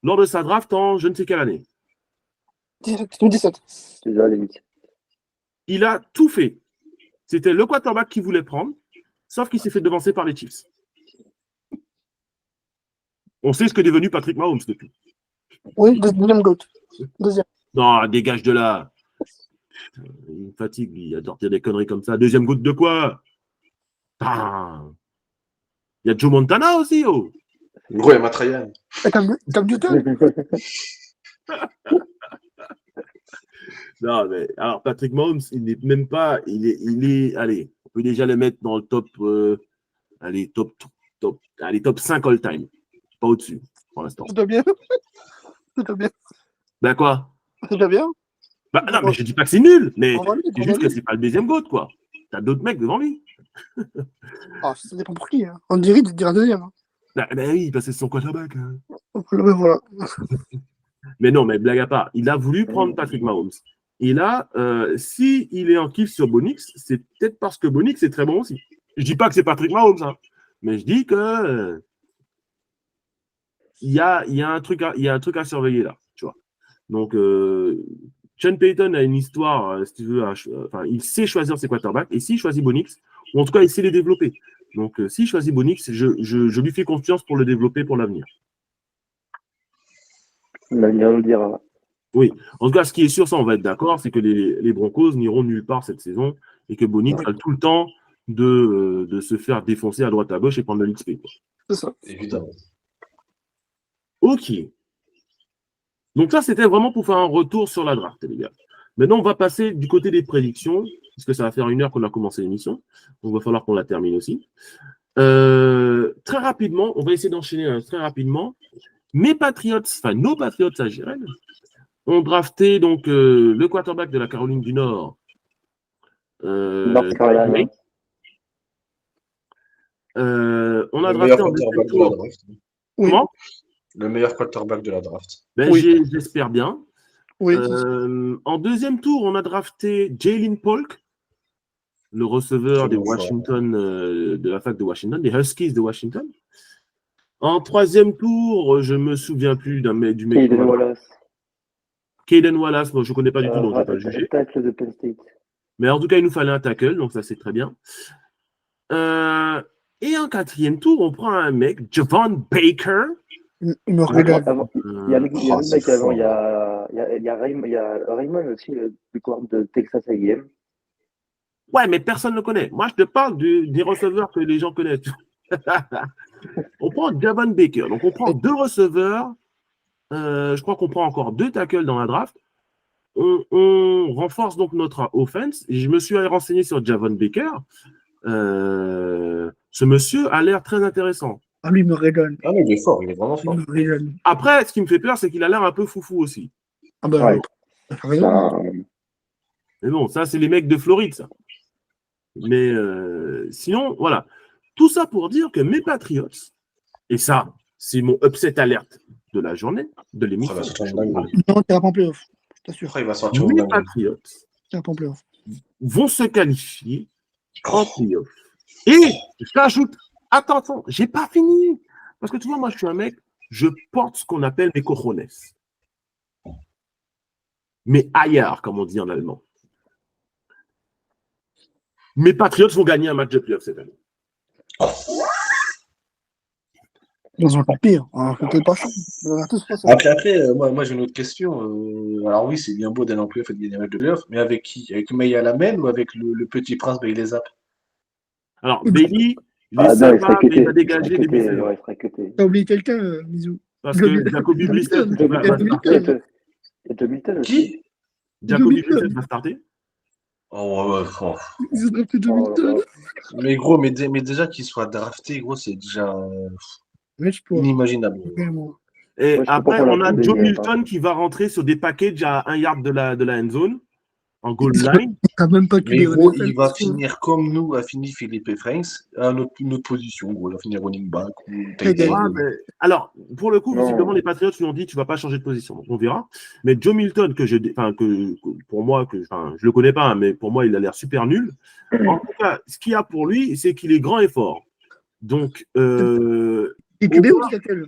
lors de sa draft en je ne sais quelle année.
17.
Il a tout fait. C'était le quarterback qu'il voulait prendre, sauf qu'il s'est fait devancer par les Chiefs. On sait ce que est devenu Patrick Mahomes depuis.
Oui, deuxième GOAT. Deuxième.
Non, dégage de là. Il me fatigue, il adore dire des conneries comme ça. Deuxième goutte de quoi? Il y a Joe Montana aussi, oh.
Ouais, Matt Ryan.
Cam Newton.
Non, mais alors Patrick Mahomes, il n'est même pas. Il est. Allez, on peut déjà le mettre dans le top. Top 5 all-time. Pas au-dessus, pour l'instant.
C'est bien. C'est bien.
Ben quoi?
C'est bien.
Bah, non, mais je dis pas que c'est nul, mais c'est juste que
c'est
c'est pas le deuxième GOAT, quoi. T'as d'autres mecs devant lui.
Ah, ça dépend pour qui. Hein. On dirait de dire un deuxième. Hein.
Bah oui, parce que c'est son quarterback. Hein.
Voilà.
Mais non, mais blague à part, il a voulu prendre Patrick Mahomes. Et là, s'il est en kiff sur Bo Nix, c'est peut-être parce que Bo Nix est très bon aussi. Je dis pas que c'est Patrick Mahomes, hein, mais je dis que il y a un truc à surveiller là, tu vois. Donc, Sean Payton a une histoire, si tu veux, il sait choisir ses quarterbacks, et s'il choisit Bo Nix, ou en tout cas, il sait les développer. Donc, s'il choisit Bo Nix, je lui fais confiance pour le développer pour l'avenir.
L'avenir nous le dira.
Oui, en tout cas, ce qui est sûr, ça, on va être d'accord, c'est que les Broncos n'iront nulle part cette saison et que Bo Nix a tout le temps de se faire défoncer à droite à gauche et prendre le XP.
C'est ça.
Évidemment.
Ok. Donc ça, c'était vraiment pour faire un retour sur la draft, les gars. Maintenant, on va passer du côté des prédictions, puisque ça va faire 1 heure qu'on a commencé l'émission. Donc, il va falloir qu'on la termine aussi. Très rapidement, on va essayer d'enchaîner très rapidement. Nos Patriots à Gérald, ont drafté donc le quarterback de la Caroline du Nord.
North Carolina.
On a
Le
drafté
meilleur
en deuxième
quarterback de la
tour.
draft.
Comment?
Le meilleur quarterback de la draft.
Ben,
Oui.
j'espère bien.
Oui.
En deuxième tour, on a drafté Jalen Polk, le receveur des Washington, de la fac de Washington, des Huskies de Washington. En troisième tour, je ne me souviens plus du mec. Caden Wallace, moi, je ne connais pas du tout, donc je ne vais pas le juger.
Tackle de Penn State.
Mais en tout cas, il nous fallait un tackle, donc ça, c'est très bien. Et en quatrième tour, on prend un mec, Javon Baker.
Il me regarde.
Il y a un mec avant, il y a Raymond aussi, le coureur de Texas A&M.
Ouais, mais personne ne le connaît. Moi, je te parle des receveurs que les gens connaissent. On prend Javon Baker. Donc, on prend 2 receveurs. Je crois qu'on prend encore 2 tackles dans la draft. On renforce donc notre offense. Et je me suis renseigné sur Javon Baker. Ce monsieur a l'air très intéressant.
Ah, lui, il me régale.
Ah, mais il est fort, il est vraiment fort.
Il me régale.
Après, ce qui me fait peur, c'est qu'il a l'air un peu foufou aussi.
Ah, bah,
Ouais.
t'as raison.
Mais bon, ça, c'est les mecs de Floride, ça. Mais sinon, voilà. Tout ça pour dire que mes Patriots, et ça, c'est mon upset alerte de la journée, de
Oh,
l'émission.
là, c'est une dinguerie.
Non, t'es pas en playoff. Je t'assure.
Après, il va sortir une
Mes
dinguerie.
Patriots
T'es pas en playoff.
vont se qualifier en playoff. Et je t'ajoute, attention, j'ai pas fini. Parce que tu vois, moi, je suis un mec, je porte ce qu'on appelle mes cojones. Mais ailleurs, comme on dit en allemand. Mes Patriots vont gagner un match de playoff cette année.
Ils ont encore pire. Alors, c'était pas chaud. On va tous faire ça.
Après, moi j'ai une autre question. Alors oui, c'est bien beau d'aller en playoff et de gagner un match de playoff, mais avec qui? Avec Meya Lamel ou avec le petit prince Bailey Zapp?
Alors, Bailey,
Ah non, il sera
mais il va
cuté.
dégager début de saison.
Ouais, il sera cuté.
T'as oublié quelqu'un, Bisou.
Parce que Jacoby Brissett va starter.
Et Joe Milton aussi.
Qui?
Jacoby Brissett va starter.
Oh, ouais, oh.
Ils ont drafté Joe
Oh là
Milton.
là.
Mais gros, mais déjà qu'il soit drafté, gros, c'est déjà
Mais je peux.
inimaginable.
Vraiment.
Et
Moi, je peux
après,
pas
on a
l'attendre,
Joe
mais,
Milton qui va rentrer sur des packages à 1 yard de la end zone, en goal line.
T'as même pas
Mais
QB
gros,
NFL.
il va finir comme nous a fini Philippe Franks, à notre position. Gros, il va finir running back ou tight
Ouais,
end.
Ouais, mais- alors, pour le coup,
Non.
visiblement, les Patriots lui ont dit tu vas pas changer de position. Donc, on verra. Mais Joe Milton, pour moi, je le connais pas, hein, mais pour moi, il a l'air super nul. En tout cas, ce qu'il y a pour lui, c'est qu'il est grand et fort. Donc,
Et
au
QB ou
moins,
tu tackle?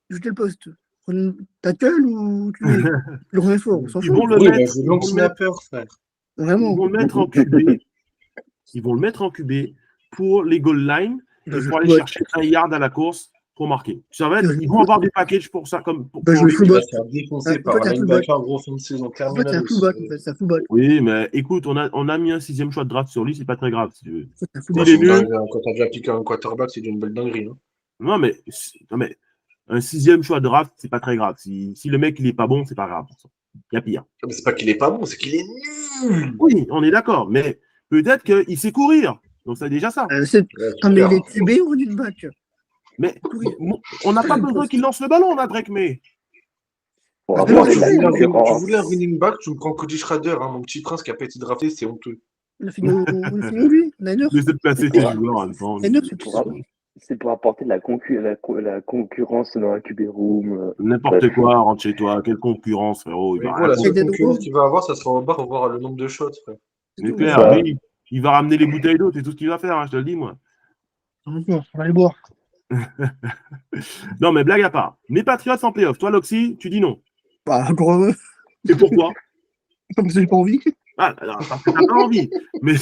Je te le poste. Tackle ou tu le remets fort? On s'en
ils
fout.
vont le
Oui, il va
mettre,
jouer
ils
long
vont le mettre,
snapper, frère.
ils
Vraiment.
vont le mettre en QB. Ils vont le mettre en QB pour les goal line
Il va
et
jouer
pour aller
fullback.
chercher 1 yard à la course pour marquer. Ça va
Il va
être,
jouer
ils vont avoir des packages pour ça, comme
Il va
pour
jouer
lui.
Il va
fullback.
se faire défoncer
En
par
fait,
un
c'est un fullback.
linebacker, gros, fin de saison
En fait,
terminale
c'est un
aussi.
fullback. En fait, c'est un fullback.
Oui, mais écoute, on a mis un 6e choix de draft sur lui, c'est pas très grave si tu veux.
C'est un
Moi,
fullback.
Il
c'est
est
une
nul.
dinguerie, hein. Quand t'as déjà piqué un quarterback, c'est une belle dinguerie. Hein.
Non, mais un 6e choix de draft, c'est pas très grave. Si le mec il est pas bon, c'est pas grave. Il y a pire.
Mais c'est pas qu'il est pas bon, c'est qu'il est nul.
Oui, on est d'accord, mais peut-être qu'il sait courir. Donc c'est déjà ça.
Ouais,
Ah, mais il
super.
est QB ou running back?
Mais on n'a pas besoin qu'il lance le ballon, on a Drake May.
Pour
Ah,
avoir
Moi,
mais
de
non,
la
tu
concurrence.
voulais un running back, tu me prends Cody Schrader, hein, mon petit prince qui a pas été drafté, c'est honteux.
Il a fini où, lui? Niners?
Il essaie de placer
C'est
ses
pour-
joueurs en même temps.
Niners,
C'est pour apporter de la concurrence dans la QB room.
N'importe
Bref.
quoi, rentre chez toi. Quelle concurrence, frérot. Il
Mais
va
gros,
rien
la
faire.
seule
Des
concurrence
drôles.
qu'il va avoir, ça sera au bar pour voir le nombre de shots, frère.
C'est
C'est
tout.
clair,
Ça.
lui, il va ramener les bouteilles d'eau, c'est tout ce qu'il va faire, hein, je te le dis, moi.
On va aller boire.
Non, mais blague à part. Mes Patriots en playoff. Toi, Loxy, tu dis non.
Bah, encore heureux.
Et pourquoi?
Parce que j'ai pas envie.
Ah, alors, parce que t'as pas envie. Mais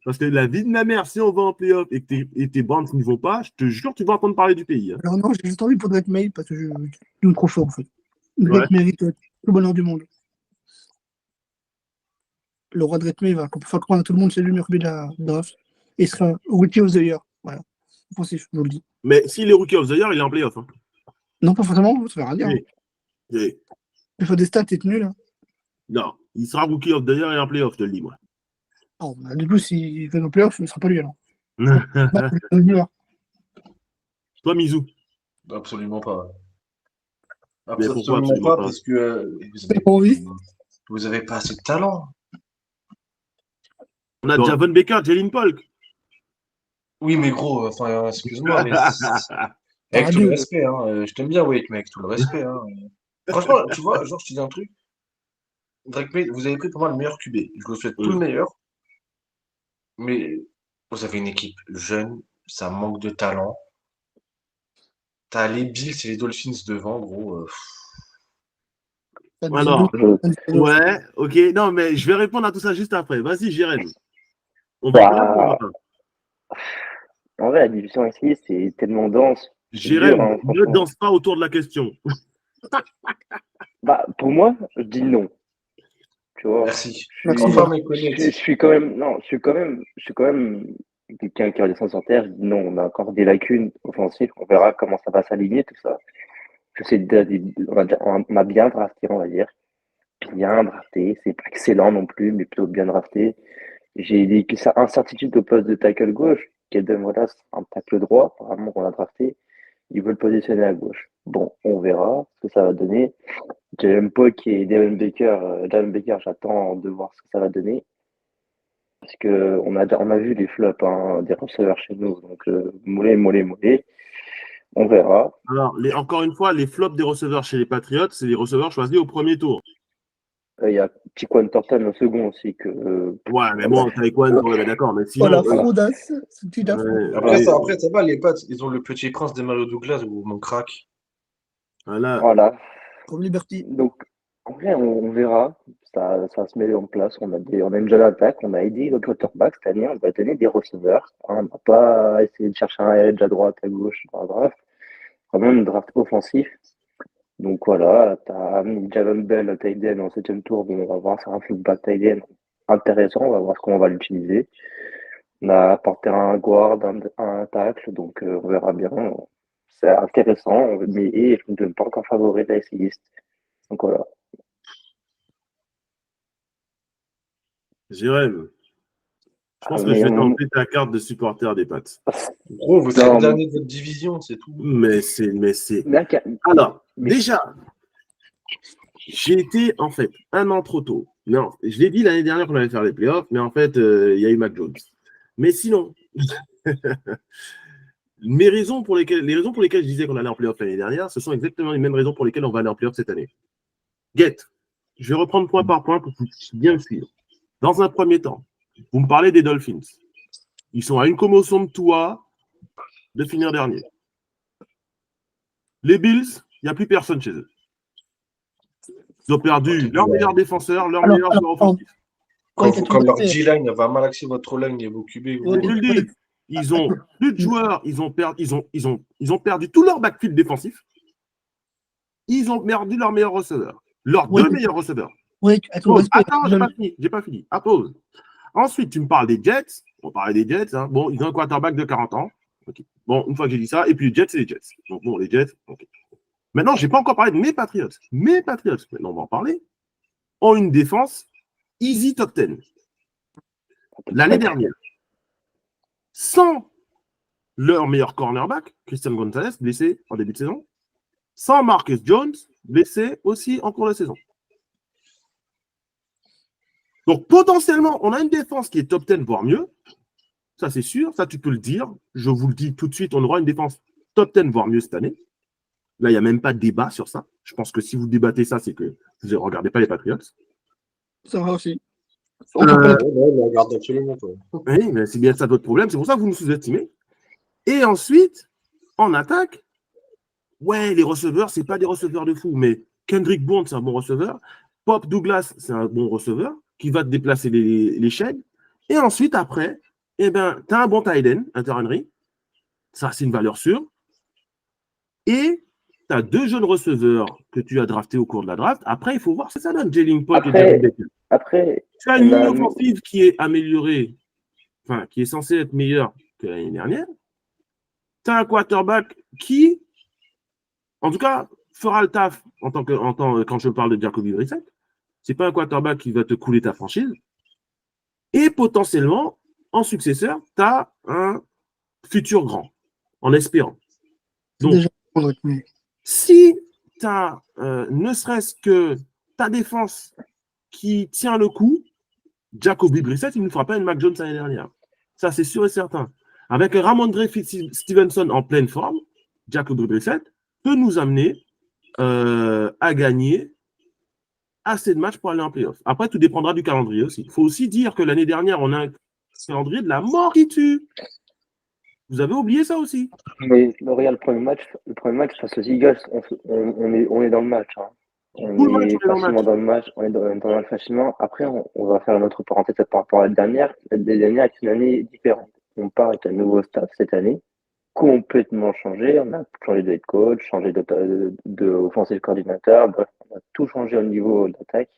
parce que la vie de ma mère, si on va en playoff et que tes bandes n'y vont pas, je te jure, tu vas entendre parler du pays. Hein.
Alors non, j'ai juste envie pour Drake May parce que je suis trop fort en fait. Drake
Ouais.
mérite tout le bonheur du monde. Le roi Drake May va faire croire à tout le monde c'est lui le meilleur QB de la draft. Et il sera Rookie of the Year. Voilà. Offensif, je vous le dis.
Mais s'il est Rookie of the Year, il est en playoff. Hein.
Non, pas forcément, ça veut rien dire.
Oui. Oui.
Il faut des stats, c'est nul. Hein.
Non, il sera Rookie of the Year et en playoff, je te le dis, moi.
Oh, bah, du coup, s'il fait nos playoffs, ce ne sera pas lui alors. Bah,
Toi, Mizou.
Absolument pas.
Mais pourquoi
Absolument
absolument
pas,
pas
parce que
T'as pas envie?
vous avez pas assez de talent.
On a
Bon.
Javon Baker, Jalen Polk.
Oui, mais gros, enfin, excuse-moi, mais avec tout le respect, hein, je t'aime bien, Wake, mais avec tout le respect. Hein. Franchement, tu vois, genre, je te dis un truc. Drake May, vous avez pris pour moi le meilleur QB. Je vous souhaite tout le meilleur. Mais vous avez une équipe jeune, ça manque de talent. T'as les Bills et les Dolphins devant, gros.
Alors,
Je-
ouais, ok. Non, mais je vais répondre à tout ça juste après. Vas-y, Jérémy. On va y
Bah,
aller, on va pas.
En vrai, la division ici, c'est tellement dense. C'est dur,
Jérémy,
hein,
ne
franchement.
danse pas autour de la question.
Bah, pour moi, je dis non. Tu vois,
Merci.
Merci.
Enfin, mes
je
connaître.
suis quand même, non, je suis quand même quelqu'un qui redescend sur terre. Je dis non, on a encore des lacunes offensives. On verra comment ça va s'aligner, tout ça. Je sais, on a bien drafté, on va dire. Bien drafté. C'est pas excellent non plus, mais plutôt bien drafté. J'ai des incertitudes au poste de tackle gauche. Kelden Wallace, un tackle droit, apparemment qu'on a drafté. Ils veulent positionner à gauche. Bon, on verra ce que ça va donner. Jalen Polk et Devin Baker, j'attends de voir ce que ça va donner. parce qu'on a vu les flops des receveurs chez nous. Donc, mollet. On verra.
Alors, encore une fois, les flops des receveurs chez les Patriots, c'est les receveurs choisis au premier tour.
Il y a Tyquan Thornton au second aussi.
Ouais, mais bon, Taekwondo, ouais, d'accord, mais
Oh,
sinon.
la fraudasse. C'est une affront.
Après,
ouais,
ça va, les Pats, ils ont le petit prince de Mario Douglas ou mon crack.
voilà.
Voilà.
Comme Liberty.
Donc, en vrai, on verra. Ça se met en place. On a une jeune attaque. On a aidé le quarterback cette année. On va donner des receveurs. On va pas essayer de chercher un edge à droite, à gauche, dans la draft. Vraiment une draft offensif. Donc voilà, tu as mis Javon Bell, tight end, en 7e tour. Bon, on va voir, c'est un fullback tight end intéressant. On va voir comment on va l'utiliser. On a apporté un guard, un tackle. Donc, on verra bien. C'est intéressant. Mais je ne donne pas encore favori de la SI. Donc voilà.
Jérém, je pense que
Mais
je vais t'enlever ta carte de supporter des Pats.
Gros, vous serez
Non,
le dernier de votre division, c'est tout.
Mais c'est.
mais-
Alors,
mais-
déjà, j'ai été, en fait, un an trop tôt. Non, je l'ai dit l'année dernière qu'on allait faire les playoffs, mais en fait, il y a eu Mac Jones. Mais sinon, les raisons pour lesquelles je disais qu'on allait en playoff l'année dernière, ce sont exactement les mêmes raisons pour lesquelles on va aller en playoff cette année. Get, je vais reprendre point par point pour que vous puissiez bien me suivre. Dans un premier temps, vous me parlez des Dolphins. Ils sont à une commotion de Tua de finir dernier. Les Bills, il n'y a plus personne chez eux. Ils ont perdu leur meilleur défenseur, leur meilleur joueur offensif.
Quand leur D-line va malaxer votre line et vos QB,
Je te le dis, ils ont plus de joueurs, ils ont perdu tout leur backfield défensif. Ils ont perdu leur meilleur receveur. Leurs deux meilleurs receveurs.
Oui,
Pause. Attends, j'ai pas fini. À pause. Ensuite, tu me parles des Jets. On parlait des Jets. Hein. Bon, ils ont un quarterback de 40 ans. Okay. Bon, une fois que j'ai dit ça, et puis les Jets, c'est les Jets. Donc, bon, les Jets, ok. Maintenant, je n'ai pas encore parlé de mes Patriots. Mes Patriots, maintenant, on va en parler, ont une défense easy top 10. L'année dernière, sans leur meilleur cornerback, Christian Gonzalez, blessé en début de saison, sans Marcus Jones, blessé aussi en cours de saison. Donc, potentiellement, on a une défense qui est top 10, voire mieux. Ça, c'est sûr. Ça, tu peux le dire. Je vous le dis tout de suite, on aura une défense top 10, voire mieux cette année. Là, il n'y a même pas de débat sur ça. Je pense que si vous débattez ça, c'est que vous ne regardez pas les Patriots.
Ça va aussi.
on regarde absolument pas.
Oui, mais c'est bien ça votre problème. C'est pour ça que vous nous sous-estimez. Et ensuite, en attaque, ouais, les receveurs, ce n'est pas des receveurs de fou, mais Kendrick Bourne, c'est un bon receveur. Pop Douglas, c'est un bon receveur qui va te déplacer les chaînes. Et ensuite, après, eh ben, tu as un bon tight end, Hunter Henry. Ça, c'est une valeur sûre. Et tu as deux jeunes receveurs que tu as draftés au cours de la draft. Après, il faut voir si ça donne. Jalen Polk et Jared Baker.
Après,
tu as une ligne offensive qui est améliorée, enfin, qui est censée être meilleure que l'année dernière. Tu as un quarterback qui, en tout cas, fera le taf quand je parle de Jacoby Brissett. Ce n'est pas un quarterback qui va te couler ta franchise. Et potentiellement, en successeur, tu as un futur grand, en espérant. Donc, si tu as ne serait-ce que ta défense qui tient le coup, Jacoby Brissett, il ne fera pas une Mac Jones l'année dernière. Ça, c'est sûr et certain. Avec un Ramondre Stevenson en pleine forme, Jacoby Brissett peut nous amener à gagner assez de matchs pour aller en playoff. Après, tout dépendra du calendrier aussi. Il faut aussi dire que l'année dernière, on a un calendrier de la mort qui tue. Vous avez oublié ça aussi.
Mais L'Oréal, le premier match face aux Eagles, on est dans le match. Hein. On est facilement dans le match. On est dans le match facilement. Après, on va faire une autre parenthèse par rapport à la dernière. La dernière est une année différente. On part avec un nouveau staff cette année, complètement changé. On a changé de head coach, changé de offensive coordinateur. Bref, on a tout changé au niveau d'attaque.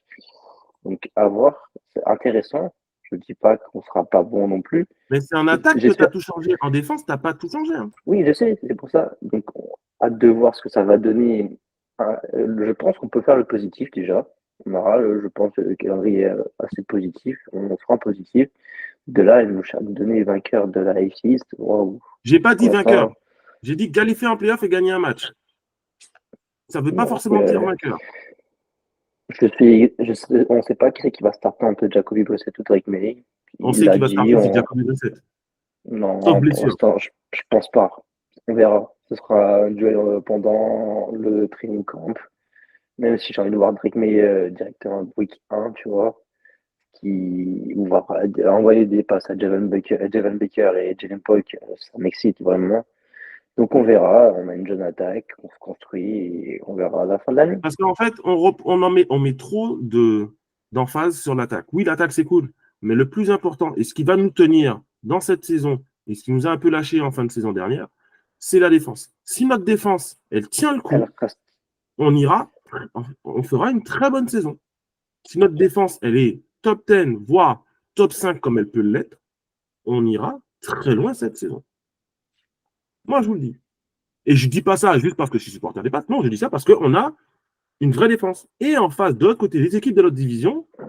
Donc, à voir. C'est intéressant. Je ne dis pas qu'on ne sera pas bon non plus.
Mais c'est en attaque que tu as tout changé. En défense, tu n'as pas tout changé. Hein.
Oui, je sais, c'est pour ça. Donc, hâte de voir ce que ça va donner. Je pense qu'on peut faire le positif déjà. On aura, je pense, le calendrier assez positif. On sera positif. De là, il nous donner les vainqueurs de la AFC East. Wow.
J'ai pas dit vainqueur. J'ai dit qualifier en playoff et gagner un match. Ça ne veut pas forcément dire vainqueur.
On ne sait pas qui c'est qui va starter entre Jacoby Brissett ou Drake May.
On
Il
sait
l'a
qu'il va
dit,
starter, c'est Jacoby Brissett.
non,
Sauf
pour
blessure.
l'instant, je pense pas. On verra. Ce sera un duel pendant le training camp. Même si j'ai envie de voir Drake May directement week 1, tu vois, qui on va envoyer des passes à Javon Baker et Jalen Polk, ça m'excite vraiment. Donc on verra, on a une jeune attaque, on se construit et on verra à la fin de l'année.
Parce qu'en fait, on met trop d'emphase sur l'attaque. Oui, l'attaque, c'est cool. Mais le plus important, et ce qui va nous tenir dans cette saison, et ce qui nous a un peu lâché en fin de saison dernière, c'est la défense. Si notre défense, elle tient le coup,
Elle reste.
on fera une très bonne saison. Si notre défense, elle est top 10, voire top 5 comme elle peut l'être, on ira très loin cette saison. Moi, je vous le dis. Et je ne dis pas ça juste parce que je suis supporter des Pats. Non, je dis ça parce qu'on a une vraie défense. Et en face, de l'autre côté, les équipes de notre division ne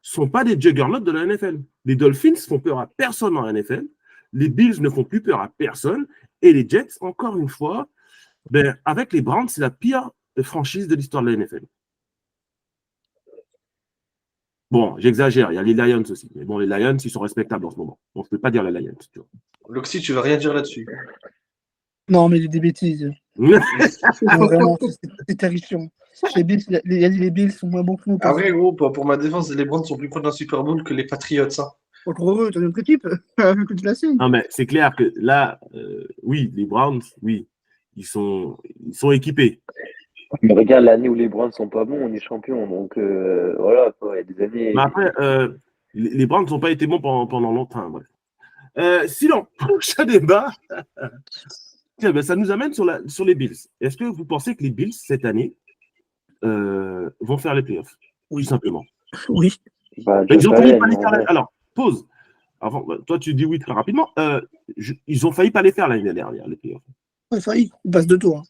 sont pas des juggernauts de la NFL. Les Dolphins font peur à personne en NFL. Les Bills ne font plus peur à personne. Et les Jets, encore une fois, avec les Browns, c'est la pire franchise de l'histoire de la NFL. Bon, j'exagère, il y a les Lions aussi. Mais bon, les Lions, ils sont respectables en ce moment. Donc, je ne peux pas dire les Lions. Tu vois.
Loxy, tu vas rien dire là-dessus.
Non, mais il y a des bêtises. Non, vraiment, c'est terrifiant. Les Bills, les Bills sont moins bons que nous.
Après, gros, pour ma défense, les Browns sont plus proches d'un Super Bowl que les Patriots. Hein.
Encore heureux, t'as notre équipe. Que tu la signes.
Non, mais c'est clair que là, oui, les Browns, oui, ils sont équipés.
Mais regarde, l'année où les Browns sont pas bons, on est champion. Donc voilà, quoi, il y a des années.
Mais après, les Browns n'ont pas été bons pendant longtemps. Bref. Sinon, prochain débat, ça nous amène sur les Bills. Est-ce que vous pensez que les Bills, cette année, vont faire les playoffs?
Oui.
Tout simplement.
Oui.
Bah,
Ils ont failli pas les
faire.
faire. Alors, pause. Avant, toi, tu dis oui très rapidement. Ils ont failli pas les faire l'année dernière, les playoffs.
Ouais, failli. Il passe 2 tours.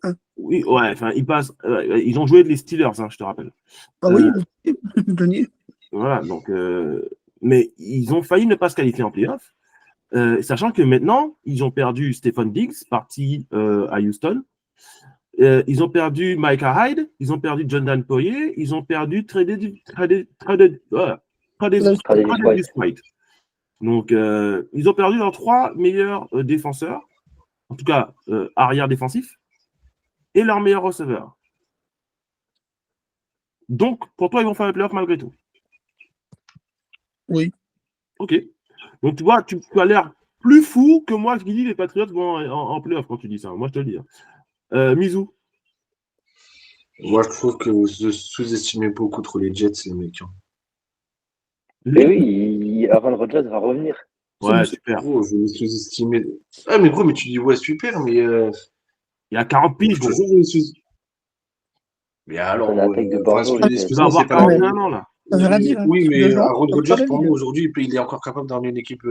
Hein.
Oui, ouais, enfin, ils ont joué les Steelers, hein, je te rappelle.
Ah oui, Denis.
Voilà, donc, mais ils ont failli ne pas se qualifier en playoff, sachant que maintenant, ils ont perdu Stephon Diggs, parti à Houston. Ils ont perdu Micah Hyde, ils ont perdu Jordan Poyer, ils ont perdu Travis White. Donc, ils ont perdu leurs 3 meilleurs défenseurs, en tout cas arrière défensif, et leur meilleur receveur. Donc, pour toi, ils vont faire les playoffs malgré tout.
Oui.
Ok. Donc, tu vois, tu as l'air plus fou que moi qui dis les Patriots vont en playoff quand tu dis ça. Moi, je te le dis. Mizou.
Moi, je trouve que vous sous-estimez beaucoup trop les Jets, les mecs. Hein.
Et oui, Aaron Rodgers va revenir.
Ouais, super.
Gros, je vais sous-estimer. Ah, mais gros, mais tu dis ouais, super, mais.
Il y a 40 piges, gros.
Mais alors,
Une attaque de Bordeaux,
Tu vas avoir 41 ans, là.
Ça veut rien dire. Hein.
Oui, mais Aaron
ça
Rodgers,
veut
pour
rien
moi,
dire.
aujourd'hui, il est encore capable d'emmener une équipe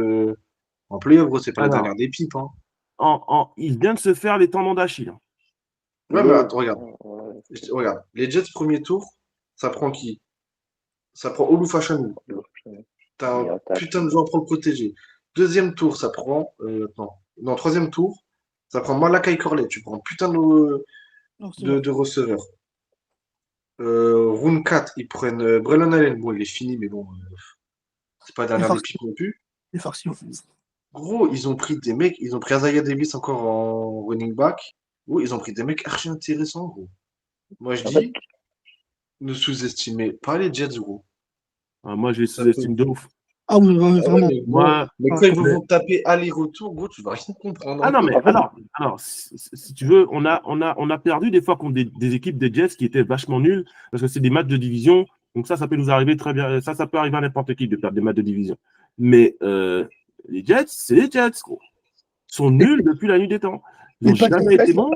en playoff, gros. C'est pas la
Alors.
dernière des pipes. Hein.
Il vient de se faire les tendons d'Achille.
Ouais, mais attends, regarde. Regarde. Les Jets, premier tour, ça prend qui? Ça prend Olufachanou. T'as un putain de joueur pour le protéger. Deuxième tour, ça prend. Non, troisième tour, ça prend Malakai Corley. Tu prends un putain de receveur. Round 4, ils prennent Braylon Allen. Bon, il est fini, mais bon, c'est pas dernière des piques non plus.
Les farcis.
Gros, ils ont pris des mecs, ils ont pris Isaiah Davis encore en running back. Gros, ils ont pris des mecs archi intéressants, gros. Moi, je dis, ne sous-estimez pas les Jets, gros.
Moi, je les sous-estime de ouf.
Ah oui, vraiment.
Mais quand ils vont taper aller-retour, gros, tu vas rien comprendre.
Ah non, mais alors si tu veux, on a perdu des fois contre des équipes des Jets qui étaient vachement nulles, parce que c'est des matchs de division. Donc ça peut nous arriver très bien. Ça peut arriver à n'importe qui de perdre des matchs de division. Mais les Jets, c'est les Jets, gros. Ils sont nuls depuis la nuit des temps. Ils n'ont jamais été bons.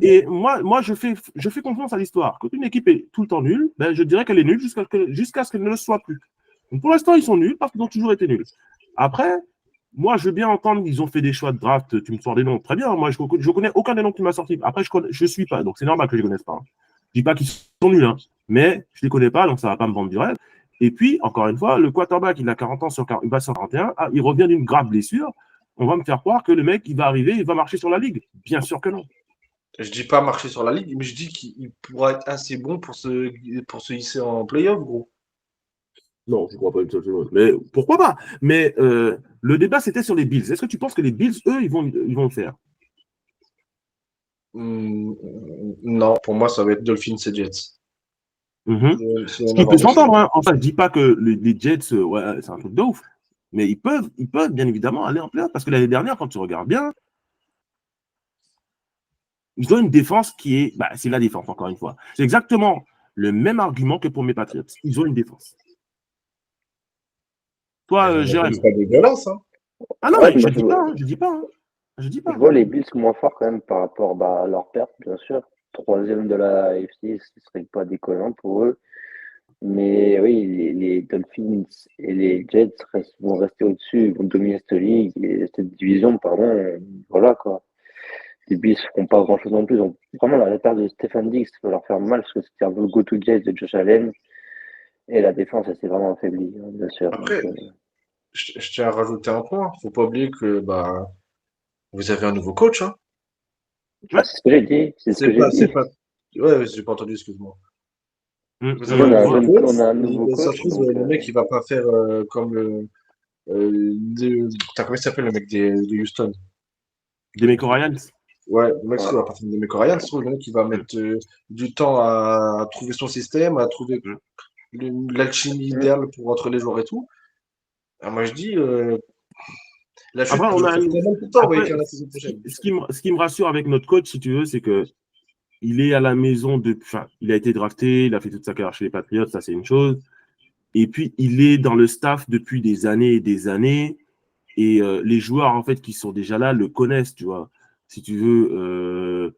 Et moi je fais confiance à l'histoire. Quand une équipe est tout le temps nulle, je dirais qu'elle est nulle jusqu'à ce qu'elle ne le soit plus. Donc pour l'instant, ils sont nuls parce qu'ils ont toujours été nuls. Après, moi, je veux bien entendre qu'ils ont fait des choix de draft. Tu me sors des noms. Très bien. Moi, je connais aucun des noms que tu m'as sorti. Après, je ne suis pas. Donc, c'est normal que je ne les connaisse pas. Hein. Je ne dis pas qu'ils sont nuls, hein, mais je ne les connais pas. Donc, ça ne va pas me vendre du rêve. Et puis, encore une fois, le quarterback, il a 40 ans, il va sur 41. Ah, il revient d'une grave blessure. On va me faire croire que le mec, il va arriver, il va marcher sur la ligue. Bien sûr que non.
Je ne dis pas marcher sur la ligue, mais je dis qu'il pourra être assez bon pour se hisser en playoff, gros.
Non, je ne crois pas une seule seconde. Mais pourquoi pas? Mais le débat, c'était sur les Bills. Est-ce que tu penses que les Bills, eux, ils vont le faire?
Hmm, non, pour moi, ça va être Dolphins et Jets.
Mhm.
C'est
Ce
en
qui peut
avoir deux.
s'entendre, hein. Enfin, je dis pas que les Jets, ouais, c'est un truc de ouf. Mais ils peuvent bien évidemment aller en playoff. Parce que l'année dernière, quand tu regardes bien, ils ont une défense qui est. Bah, c'est la défense, encore une fois. C'est exactement le même argument que pour mes Patriots. Ils ont une défense. Toi,
Mais la
Jérém.
défense, pas dégueulasse, hein.
Ah non,
Ouais,
mais je
moi,
dis pas, hein, je dis pas, hein. Je dis
je
pas.
vois les Bills moins forts quand même par rapport à leur perte, bien sûr. Troisième de la AFC, ce serait pas déconnant pour eux. Mais oui, les Dolphins et les Jets vont rester au-dessus, ils vont dominer cette ligue, et cette division, pardon. Voilà quoi. Les Bills ne feront pas grand-chose non plus. Donc, vraiment, la perte de Stefan Diggs va leur faire mal parce que c'était un peu le go-to Jets de Josh Allen. Et la défense, elle s'est vraiment affaiblie, hein, bien sûr. Donc,
Après, je tiens à rajouter un point. Faut pas oublier que bah, vous avez un nouveau coach, hein.
Ouais.
c'est ce que j'ai dit. C'est ce que j'ai
C'est
dit.
pas. Ouais, j'ai pas entendu, excuse-moi. Vous avez
Nous,
un nouveau
Voilà.
coach.
on a un nouveau
Et ça se
coach,
trouve,
donc
le mec, il va pas faire comme putain, comment il s'appelle le mec de Houston?
Demeco Ryans.
Ouais, le mec, il
ouais.
va pas faire des mecs rien. Ça se trouve, le mec, il va
Mm.
mettre du temps à trouver son système, à trouver
Mm.
l'alchimie
Mm.
idéale pour entre les joueurs et tout. Alors, moi, je dis, la chute
Après, on
doit
a
faire
une-
très mal pour toi, on va
Après,
écrire la saison prochaine.
ce qui me rassure avec notre coach, si tu veux, c'est que il est à la maison depuis. Enfin, il a été drafté, il a fait toute sa carrière chez les Patriots, ça c'est une chose. Et puis, il est dans le staff depuis des années et des années. Et les joueurs, en fait, qui sont déjà là, le connaissent, tu vois. Si tu veux,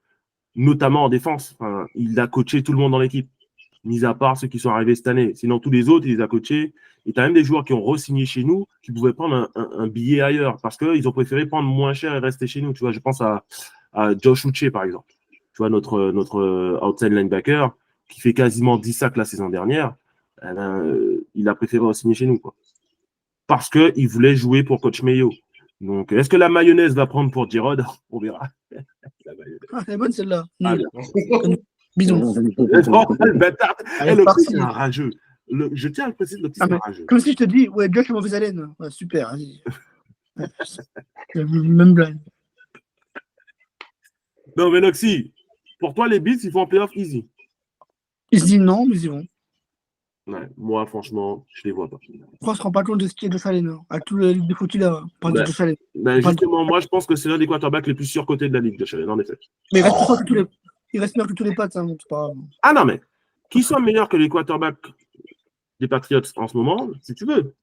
notamment en défense. Enfin, il a coaché tout le monde dans l'équipe, mis à part ceux qui sont arrivés cette année. Sinon, tous les autres, il les a coachés. Et tu as même des joueurs qui ont re-signé chez nous, qui pouvaient prendre un billet ailleurs, parce qu'ils ont préféré prendre moins cher et rester chez nous. Tu vois, je pense à Josh Uche, par exemple. Tu vois, notre outside linebacker, qui fait quasiment 10 sacs la saison dernière, eh ben, il a préféré re-signer chez nous, quoi. Parce qu'il voulait jouer pour Coach Mayo. Donc, est-ce que la mayonnaise va prendre pour Girod? On verra. La mayonnaise.
Ah, elle est bonne celle-là.
Ah,
Nul.
bien.
Bidon.
Non, le bâtard.
Allez,
L'Opti, c'est
parti.
un rageux. Je tiens à le préciser, l'Opti,
Ah,
c'est un
mais,
rageux.
comme si je te dis, ouais, Josh est mauvaise haleine. Ouais, super, vas-y. Ouais, c'est la même blague.
Non, mais Loxy, pour toi, les Beats, ils font un playoff easy.
Ils se disent non, mais ils y vont.
Ouais, moi, franchement, je les vois pas.
Pourquoi on ne se rend pas compte de ce qu'il y a de Josh Allen, hein, avec tous les défauts qu'il a. On parle de
Ben,
Josh Allen.
ben,
On parle de...
justement, moi, je pense que c'est l'un des quarterbacks les plus surcotés de la ligue, Josh Allen, en effet.
Mais il reste plus fort que tous les... Il reste meilleur que tous les pattes, hein, donc c'est pas grave.
Ah non, mais qui sont meilleurs que les quarterbacks des Patriots en ce moment, si tu veux?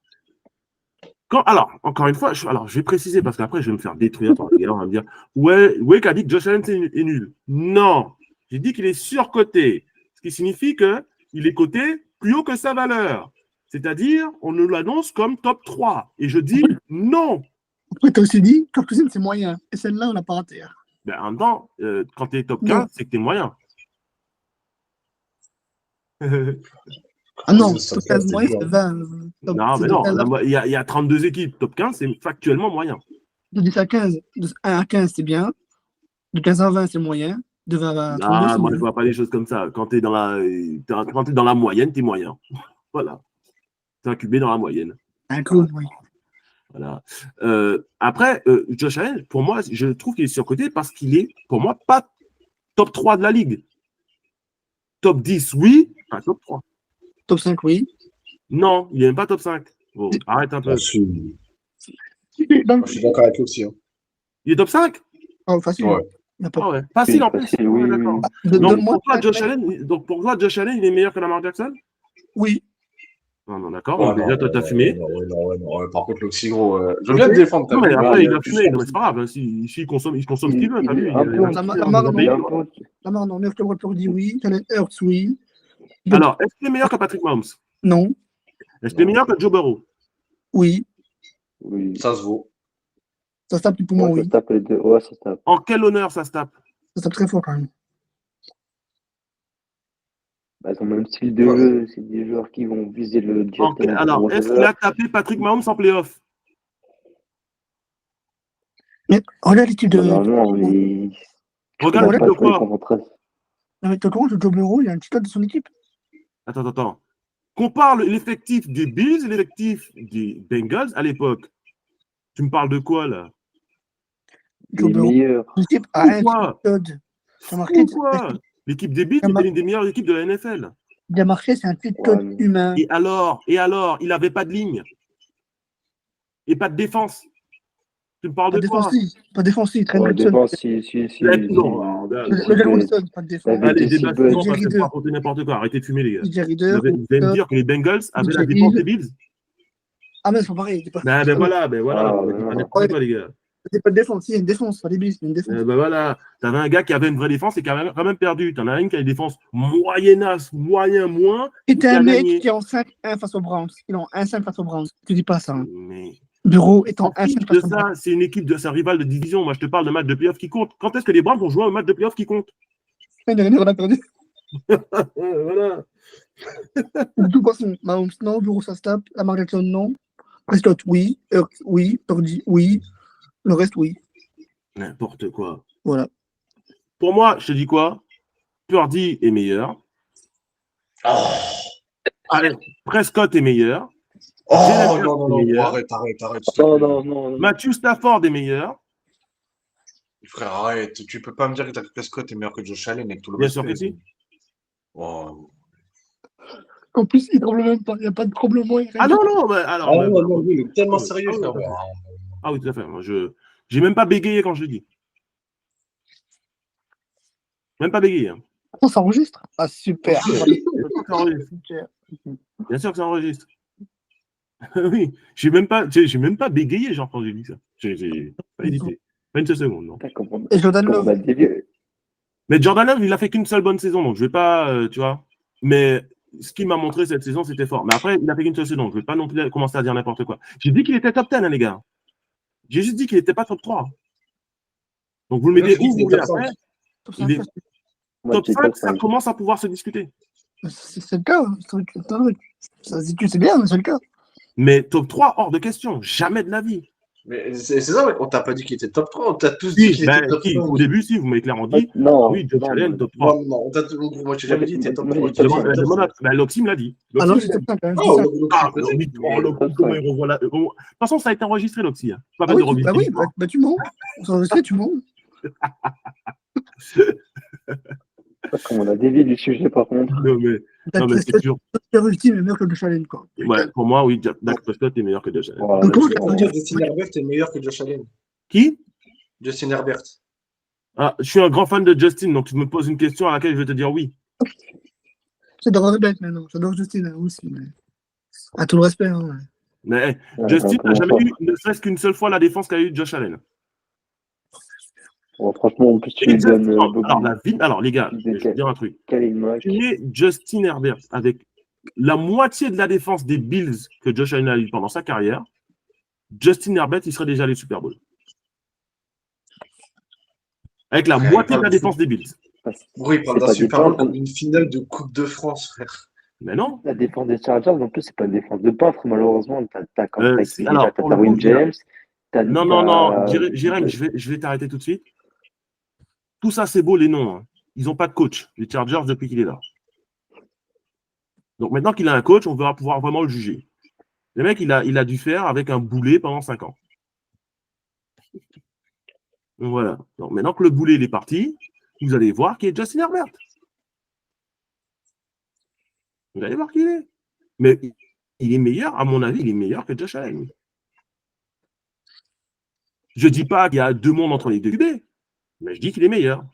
Alors, encore une fois, je vais préciser parce qu'après, je vais me faire détruire par les gars. On va me dire, ouais, Wake a dit que Josh Allen est nul. Non, j'ai dit qu'il est surcoté. Ce qui signifie qu'il est coté plus haut que sa valeur. C'est-à-dire, on nous l'annonce comme top 3. Et je dis non.
Après, tu as aussi dit, Kirk Cousins, c'est moyen. Et celle-là, on l'a pas raté. Hein.
Ben, en même temps, quand tu es top
Non.
15, c'est que tu es moyen.
Ah non,
Ça,
top 15
c'est
moyen,
dur.
c'est 20.
Non, mais
C'est de
non.
15 à...
Il y a 32 équipes. Top 15, c'est factuellement moyen.
De 10 à 15. De 1 à 15, c'est bien. De 15 à 20, c'est moyen. De 20 à 32,
Ah,
c'est
moi, je
moyen.
ne vois pas les choses comme ça. Quand tu es, quand t'es dans la moyenne, tu es moyen. Voilà. Tu es incubé dans la moyenne.
Un clown, oui.
Voilà. Après, Josh Allen, pour moi, je trouve qu'il est surcoté parce qu'il est, pour moi, pas top 3 de la ligue. Top 10, oui, pas top 3.
Top 5, oui.
Non, il n'est même pas top 5. Bon, arrête un peu.
Donc,
Je suis d'accord avec lui aussi, hein.
Il est top 5?
oh, facile.
Ouais.
Il y a pas...
Ah ouais. Facile en plus.
Facile,
Ouais,
oui,
d'accord.
oui.
Donc,
Donne-moi
pour toi,
un
Josh
mec.
Allen, il est meilleur que Lamar Jackson?
Oui.
Non, d'accord.
Ouais,
Donc, déjà, toi, t'as fumé.
non. Par contre, l'Oxy, gros, je
Ok.
viens de défendre, t'as
Non,
vu,
mais
mais
après, il a
je
fumé.
suis
Non, mais c'est pas grave. Hein. Si il consomme ce qu'il veut, t'as
Il
vu.
est un peu
Il
au-dessus.
a
Lamar,
pas
non.
payé.
Il est un peu au-dessus.
Lamar, non. Meilleur que Walker dit oui. Jalen Hurts, oui.
Alors, est-ce qu'il est meilleur que Patrick Mahomes?
Non.
Est-ce qu'il est meilleur que Joe Burrow?
Oui.
Oui.
ça se vaut.
Ça se tape pour moi,
Ouais, ça
oui.
se tape les deux. Ouais, ça se tape.
En quel honneur ça se tape?
Ça se tape très fort quand même.
Bah, ils ont le même style de jeu. C'est des joueurs qui vont viser directement le
Alors,
bon
est-ce qu'il a
receveur.
tapé Patrick Mahomes en playoff?
Mais regarde l'équipe de.
Normalement, je
Regarde
regarde
l'équipe
Regarde,
pas
de
trop les
quoi?
confrontations.
avec le courant, le Joe Burrow, il y a un petit code de son équipe.
Attends. Compare l'effectif des Bills et l'effectif des Bengals à l'époque. Tu me parles de quoi, là?
Joe
Les
Burrow,
meilleurs.
l'équipe a
Ou
un
quoi?
Todd. T'as marqué,
Ou quoi? L'équipe des Bills était l'une des meilleures équipes de la NFL.
t'as marqué, c'est un cheat
Ouais,
code
mais-
humain.
Et alors, il n'avait pas de ligne. Et pas de défense. Tu me parles
Pas
de quoi?
défensif, pas défensif, Trent
Ouais,
Wilson.
défense, si.
Non, alors,
Logan Wilson, pas de défense.
David
allez,
Jesse
débat
Butt.
suivant,
DJ
parce que
Reader.
vous racontez n'importe quoi. Arrêtez de fumer, les gars.
DJ Reader.
Vous allez me dire que les Bengals avaient la
DJ
défense
Hill.
des Bills?
Ah, mais c'est pas pareil. C'est pas,
Ben voilà,
Ah,
vous dites pas
non.
n'importe quoi, les gars.
c'est pas de défense, il y a une défense, pas des bis, il y a une défense.
Ben voilà, t'avais un gars qui avait une vraie défense et qui a quand même perdu. T'en as une qui a une défense moyennasse, moyen, moins, et
C'était
qui
un
a
mec
gagné.
qui est en 5-1 face aux Browns. Il est en 1-5 face aux Browns. Tu dis pas ça. Hein.
Mais
Bureau est en
en plus
1-5
de
face aux Browns.
ça, c'est une équipe c'est un rival de division. Moi, je te parle d'un match de playoff qui compte. Quand est-ce que les Browns vont jouer un match de playoff qui compte?
L'année dernière, on a perdu.
Voilà.
De toute façon, Mahomes, non. Bureau, ça se tape. Lamar Jackson, non. Prescott, oui. Hurts, oui. Purdy, oui. Le reste, oui.
N'importe quoi.
Voilà.
Pour moi, je te dis quoi? Purdy est meilleur.
Oh,
Allez, Prescott est meilleur.
oh
Jalen
non, non,
Hurts
non,
est meilleur.
arrête, s'il te
Non,
plaît.
non.
Matthew Stafford est meilleur.
Frère, arrête, tu peux pas me dire que Dak Prescott est meilleur que Josh Allen avec tout le
Bien
respect.
sûr que si.
Oh.
En plus, il tremble même pas. Il n'y a pas de tremblement.
Ah non, non, mais alors.
Ah
mais-
non, non, lui, il est tellement
Ah oui,
sérieux,
ah oui,
frère.
tout à fait. Ah oui, tout à fait. Moi, j'ai même pas bégayé quand je l'ai dit. Même pas bégayé. Hein.
On s'enregistre. Ah, super.
Bien sûr que ça enregistre.
Super.
Bien sûr que ça enregistre. Oui, j'ai même pas bégayé, genre, quand j'ai dit ça. J'ai pas hésité. Pas une seule seconde, non.
Putain, comment
Et Jordan
on
Love.
a dévié.
Mais Jordan Love, il a fait qu'une seule bonne saison, donc je vais pas, tu vois. Mais ce qu'il m'a montré cette saison, c'était fort. Mais après, il a fait qu'une seule saison. Je vais pas non plus commencer à dire n'importe quoi. J'ai dit qu'il était top 10, hein, les gars. J'ai juste dit qu'il n'était pas top 3. Donc vous le mettez
Ouais,
où, vous voulez
top
après.
Top
Il est
5,
Moi,
top
j'ai
5,
top
ça
5.
commence à pouvoir se discuter.
c'est le cas. Hein. C'est un truc. Ça se dit, tu sais bien, mais c'est le cas.
Mais top 3, hors de question. Jamais de la vie.
Mais c'est ça, mec, on t'a pas dit qu'il était top 3, on t'a tous
Si,
dit qu'il était top
si,
5.
au début, si, vous m'avez clairement dit.
Non,
Oui, Josh
non,
Allen, top 3.
Non, non, moi, j'ai jamais dit qu'il était top
moi,
3.
j'ai top cinq.
L'Oxy me l'a dit.
Ah non,
L'Oxy
c'est
me l'a
top
dit.
5. Hein.
Oh,
Ah, l'Oxy, comment il revoit la. De toute façon, ça a été enregistré, l'Oxy. Hein. Pas
Ah
besoin
oui,
de
bah
revisiter
oui,
l'histoire.
bah tu mens. On s'enregistrait, tu mens.
Comment on a dévié du sujet, par contre.
Non, mais c'est
Prescott,
sûr.
le ultime est meilleur que Josh Allen, quoi.
Ouais, pour moi, oui, Dak Prescott est meilleur que Josh Allen.
Voilà,
Donc, comment
c'est
tu
bon.
peux dire
Justin Herbert est meilleur que Josh Allen.
Qui?
Justin Herbert.
Ah, je suis un grand fan de Justin, donc tu me poses une question à laquelle je vais te dire oui.
J'adore Herbert maintenant. J'adore Justin hein, aussi. Mais... À tout le respect. Hein.
Mais
Ouais,
Justin n'a
comment
jamais
ça
eu, ne serait-ce qu'une seule fois, la défense qu'a eu Josh Allen.
Bon, franchement, en plus, tu
Et
lui donnes
alors, les gars,
de
je vais dire un truc.
Khalil Mack.
Tu mets Justin Herbert avec la moitié de la défense des Bills que Josh Allen a eu pendant sa carrière. Justin Herbert, il serait déjà allé au Super Bowl. Avec la moitié de la défense des Bills.
Oui, il parle
C'est
d'un
pas
Super
des
Bowl
peintres.
comme une finale de Coupe de France, frère.
Mais non.
La défense des Chargers, en plus, c'est pas une défense de peintre, malheureusement. T'as comme
Si, alors,
t'as
pour le
Darwin
coup,
James.
Non, Jérém, je vais t'arrêter tout de suite. Tout ça, c'est beau, les noms. Hein. Ils n'ont pas de coach, les Chargers, depuis qu'il est là. Donc maintenant qu'il a un coach, on va pouvoir vraiment le juger. Le mec, il a dû faire avec un boulet pendant 5 ans. Donc voilà. Donc maintenant que le boulet il est parti, vous allez voir qui est Justin Herbert. Vous allez voir qui il est. Mais il est meilleur, à mon avis, il est meilleur que Josh Allen. Je ne dis pas qu'il y a 2 mondes entre les deux QB, mais je dis qu'il est meilleur.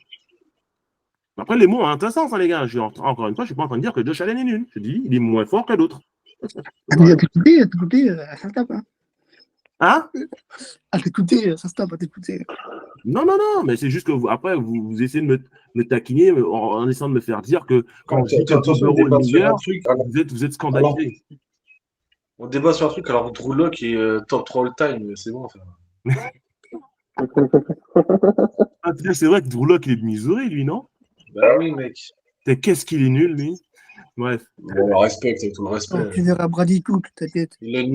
Après, les mots ont un sens, hein, les gars. Encore une fois, je ne suis pas en train de dire que Josh Allen est nul. Je dis il est moins fort que d'autres.
À t'écouter, ça se tape. Hein.
Hein?
À t'écouter, ça se tape, à t'écouter.
Non, mais c'est juste que après, vous essayez de me taquiner en essayant de me faire dire que quand je dis que Joe Burrow est meilleur, vous êtes scandalisé.
On débat sur un truc, alors Drew Lock est top 3 all-time, c'est bon. Enfin.
Ah, c'est vrai que Drew Lock, il est de Missouri, lui, non?
Bah oui, mec.
Qu'est-ce qu'il est nul, lui? Bref.
Bon, on respecte, avec tout le respect.
Tu verras Brady Cook, t'inquiète.
Il a une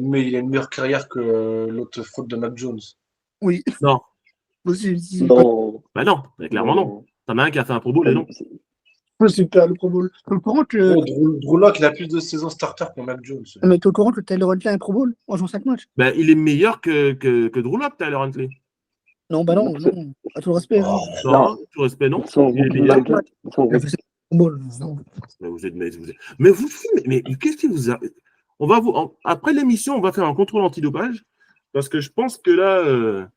meilleure carrière que l'autre faute de Mac Jones.
Oui.
Non.
Aussi,
Non.
Bah non, clairement non. T'en as un qui a fait un Pro Bowl et non.
Ouais, super, le Pro Bowl. T'es au courant que,
Oh, Drew Lock, il a plus de saisons starter que Mac Jones.
mais t'es au courant que Taylor Huntley est un Pro Bowl en jouant 5 matchs?
Ben, il est meilleur que Drew Lock, Tyler Huntley.
Non, bah non,
Donc, c'est-
non. À tout le respect, hein.
Non,
Non, tout respect, non.
ils sont
Il est
rookies,
meilleur.
Mac Jones. Ils sont
Il a
rookies.
fait 5 Pro Bowl. Non.
Mais mais vous fumez, mais qu'est-ce qui vous a. Après l'émission, on va faire un contrôle antidopage parce que je pense que là,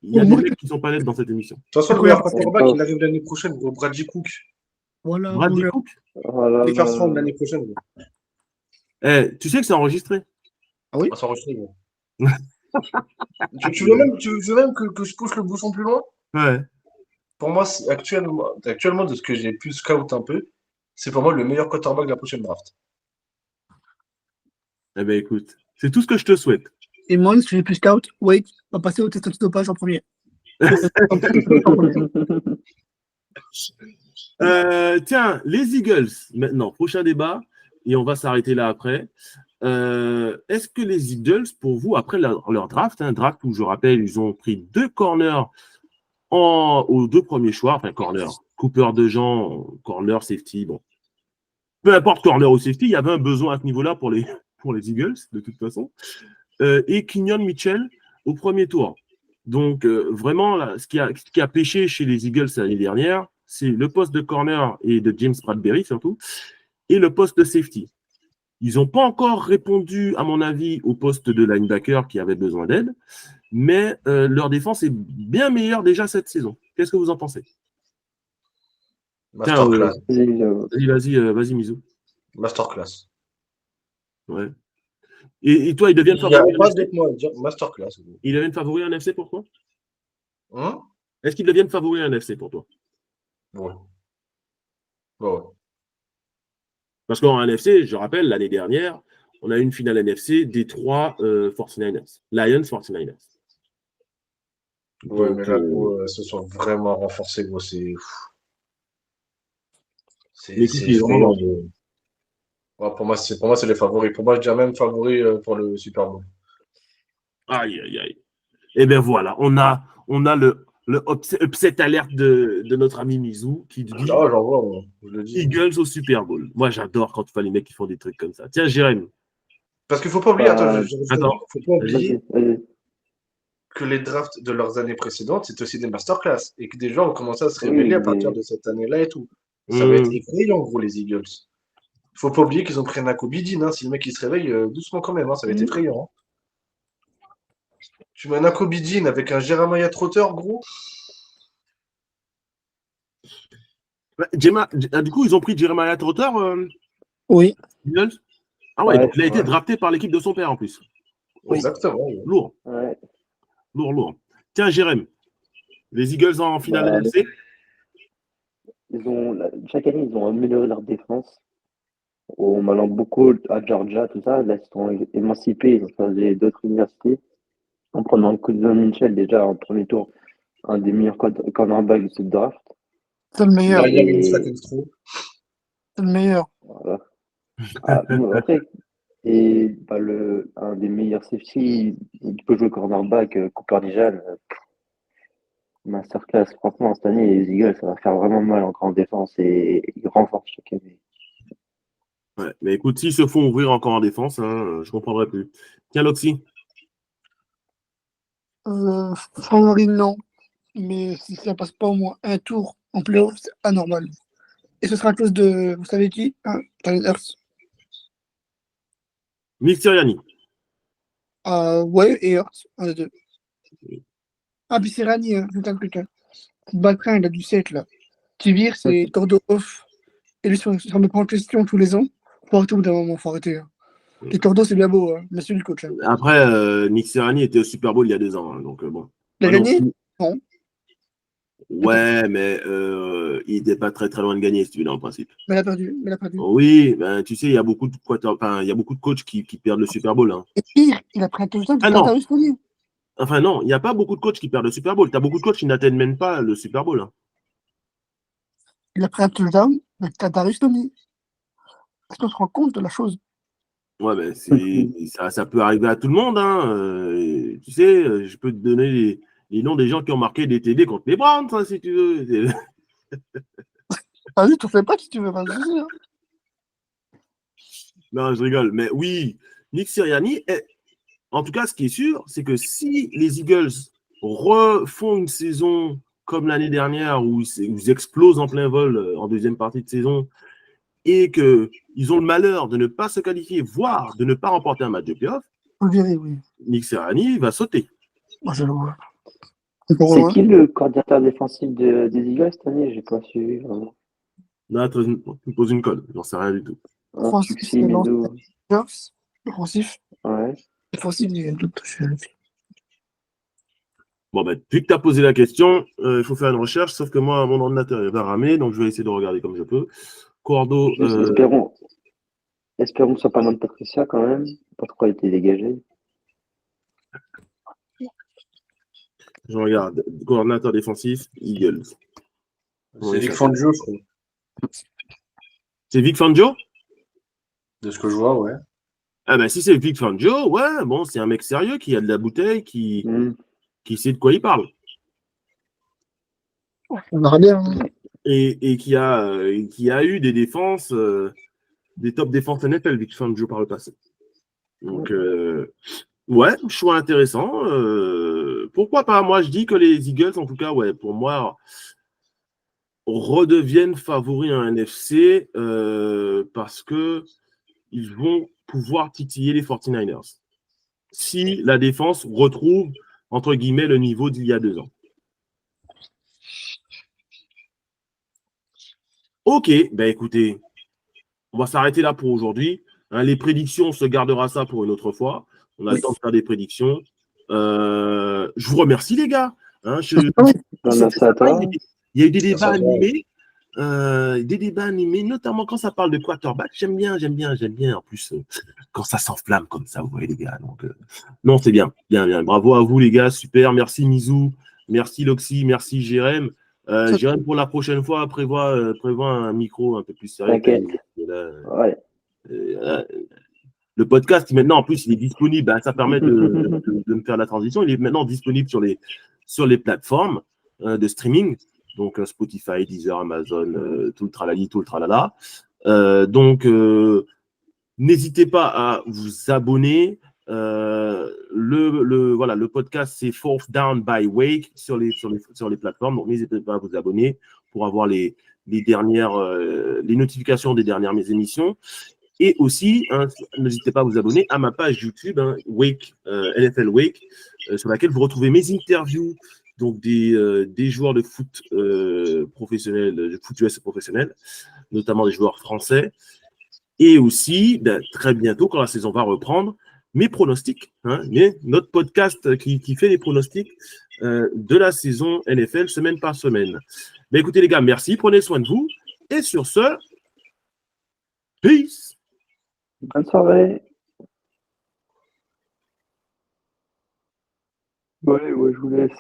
il y a des mecs qui sont pas nets dans cette émission.
De toute façon, le
D'accord.
meilleur quarterback, il arrive l'année prochaine, gros. Bradley Cook.
Voilà,
Bradley
mon
Cook.
Oh là
Les first round
là.
l'année prochaine, gros.
Tu sais que c'est enregistré.
Ah oui?
On s'enregistre, gros. Tu veux même que je pousse le bouchon plus loin?
Ouais.
Pour moi, actuellement, de ce que j'ai pu scout un peu, c'est pour moi le meilleur quarterback de la prochaine draft.
Eh ben écoute, c'est tout ce que je te souhaite.
Et moi, si j'ai plus scout, Wade va passer au test antidopage en premier.
Tiens, les Eagles, maintenant, prochain débat, et on va s'arrêter là après. Est-ce que les Eagles, pour vous, après leur draft, un draft où je rappelle, ils ont pris 2 corners aux 2 premiers choix, enfin corner, Cooper corner, safety, bon. Peu importe corner ou safety, il y avait un besoin à ce niveau-là pour les Eagles, de toute façon. Et Kenyon Mitchell au premier tour. Donc, vraiment, là, ce qui a pêché chez les Eagles l'année dernière, c'est le poste de corner et de James Bradbury surtout, et le poste de safety. Ils n'ont pas encore répondu, à mon avis, au poste de linebacker qui avait besoin d'aide, mais leur défense est bien meilleure déjà cette saison. Qu'est-ce que vous en pensez? Tiens,
Masterclass.
vas-y, Mizou.
Masterclass.
Ouais. Et toi, ils deviennent
Il n'y a
favoris en
pas
NFC?
d'autre mot à dire. Masterclass. Gros.
Ils deviennent favoris en NFC pour toi?
Hein?
Est-ce qu'ils deviennent favoris en NFC pour toi?
Ouais. Ouais.
Parce qu'en NFC, je rappelle, l'année dernière, on a eu une finale NFC des 3 49ers. Lions 49ers.
Ouais,
Donc,
mais là, gros, se sont vraiment renforcés, gros.
l'équipe
C'est
est vraiment
effrayant.
dans.
Ouais, pour moi, c'est les favoris. Pour moi, je dirais même favoris pour le Super Bowl.
Aïe, aïe, aïe. Et bien voilà, on a le upset alert de notre ami Mizou qui dit
Ah, j'en vois, moi, je le dis.
Eagles au Super Bowl. Moi, j'adore quand tu vois les mecs qui font des trucs comme ça. Tiens, Jérémy.
Parce qu'il ne faut pas oublier, attends,
Bah,
Attends.
faut pas oublier
vas-y.
que les drafts de leurs années précédentes, c'est aussi des masterclass. Et que des gens ont commencé à se
Oui,
révéler à partir
mais
de cette année-là et tout. Ça va être effrayant, en gros, les Eagles. Il faut pas oublier qu'ils ont pris un Nakobidin. Hein. Si le mec il se réveille, doucement quand même, hein, ça va être effrayant. Hein. Tu mets un Nakobidin avec un Jeremiah Trotter, gros.
Du coup, ils ont pris Jeremiah Trotter,
Oui.
Eagles. Ah ouais,
ouais,
donc il a été
Ouais.
drafté par l'équipe de son père en plus.
Oui.
Exactement. Ouais.
Lourd,
ouais.
lourd. Tiens, Jérémy, les Eagles en finale
Bah,
NFC.
chaque année, ils ont amélioré leur défense en allant beaucoup à Georgia, tout ça. Là, ils sont émancipés, ils ont choisi d'autres universités. En prenant Cousin Mitchell déjà en premier tour, un des meilleurs cornerbacks de cette draft.
C'est le meilleur.
Il y a une
Et
Stro.
C'est le meilleur.
voilà. Bon, après, et bah, un des meilleurs safety, il peut jouer cornerback, Cooper Dijan, masterclass. Franchement, cette année, les Eagles, ça va faire vraiment mal encore en défense et ils renforcent chaque année.
Ouais, mais écoute, s'ils se font ouvrir encore en défense, je ne comprendrai plus. Tiens, Loxy.
Favori, non. Mais si ça passe pas au moins un tour en playoff, c'est anormal. Et ce sera à cause de, vous savez qui? Jalen Hurts.
Nick Sirianni.
Ouais, et Hurts, un des deux. Ah, puis c'est Rani, c'est un truc. Baltrin, il a du siècle, là. Qui vire, c'est Cordo off. Et lui, ça me prend en question tous les ans. Faut arrêter au bout d'un moment, faut arrêter. Hein. Les cordeaux, c'est bien beau, hein. Monsieur le coach. Hein.
Après, Nick Sirianni était au Super Bowl il y a 2 ans. Donc, bon.
Il a
Moi
gagné?
non.
Non.
Ouais, mais il n'était pas très très loin de gagner, si tu veux, dans le principe.
Mais il a perdu. Mais il a perdu.
Oui, ben, tu sais, il y a beaucoup de coachs qui perdent le Super Bowl. Hein.
Et pire, il a pris un touchdown de
Ah non.
Kadarius Toney.
Enfin, non, il n'y a pas beaucoup de coachs qui perdent le Super Bowl. Tu as beaucoup de coachs qui n'atteignent même pas le Super Bowl. Hein.
Il a pris un touchdown de Kadarius Toney. Est-ce qu'on se rend compte de la chose?
Ouais, mais ça peut arriver à tout le monde. Hein. Tu sais, je peux te donner les noms des gens qui ont marqué des TD contre les Browns, hein, si tu veux.
Vas-y, t'en fais pas si tu veux, pas de soucis, hein.
Non, je rigole. Mais oui, Nick Sirianni, en tout cas, ce qui est sûr, c'est que si les Eagles refont une saison comme l'année dernière où ils explosent en plein vol en deuxième partie de saison et qu'ils ont le malheur de ne pas se qualifier, voire de ne pas remporter un match de playoff,
Faut le virer, oui.
Nick Sirianni va sauter.
Moi, je le vois. Encore
C'est
loin.
qui le coordinateur défensif des Eagles cette année? J'ai pas suivi vraiment.
Là, tu me poses une colle, j'en sais rien du tout.
Offensif,
Succès,
c'est
Medo.
Chargers. Offensif.
Ouais.
Défensif, il y a un doute, je vérifie.
Bon, ben, vu que tu as posé la question, il faut faire une recherche, sauf que moi, mon ordinateur va ramer, donc je vais essayer de regarder comme je peux. Cordo,
Espérons que ce soit pas notre Patricia quand même. Pas pourquoi il était dégagé.
je regarde. Coordinateur défensif, Eagles.
C'est Vic Fangio, je crois.
C'est Vic Fangio?
De ce que je vois, ouais.
Ah ben, si c'est Vic Fangio, ouais, bon, c'est un mec sérieux qui a de la bouteille, qui sait de quoi il parle.
On verra bien, hein.
Et qui a eu des défenses, des top défenses NFL, Vic Fangio par le passé. Donc, ouais, choix intéressant. Pourquoi pas? Moi, je dis que les Eagles, en tout cas, ouais, pour moi, redeviennent favoris en NFC parce que ils vont pouvoir titiller les 49ers. Si la défense retrouve, entre guillemets, le niveau d'il y a 2 ans. Ok, ben écoutez, on va s'arrêter là pour aujourd'hui. Hein, les prédictions, on se gardera ça pour une autre fois. On a le temps de faire des prédictions. Je vous remercie, les gars. Hein,
Merci à toi.
il y a eu des
Merci
débats
à toi.
animés. Des débats animés, notamment quand ça parle de quarterback. J'aime bien. En plus, quand ça s'enflamme comme ça, vous voyez, les gars. Donc, non, c'est bien. Bravo à vous, les gars. Super. Merci, Mizou. Merci, Loxy. Merci, Jérém. Jérém, pour la prochaine fois, prévois un micro un peu plus sérieux.
T'inquiète. Ouais.
Le podcast, maintenant, en plus, il est disponible. Hein, ça permet de me faire la transition. Il est maintenant disponible sur les plateformes de streaming. Donc, Spotify, Deezer, Amazon, tout le tralali, tout le tralala. Donc, n'hésitez pas à vous abonner. Le podcast, c'est Fourth Down by Wake sur les plateformes. Donc, n'hésitez pas à vous abonner pour avoir les notifications des dernières émissions. Et aussi, hein, n'hésitez pas à vous abonner à ma page YouTube, hein, Wake, NFL Wake, sur laquelle vous retrouvez mes interviews donc des joueurs de foot professionnels, de foot US professionnels, notamment des joueurs français. Et aussi, très bientôt, quand la saison va reprendre, mes pronostics, hein, notre podcast qui fait les pronostics de la saison NFL semaine par semaine. Mais écoutez, les gars, merci, prenez soin de vous. Et sur ce, peace!
Bonne soirée. Ouais, je vous laisse.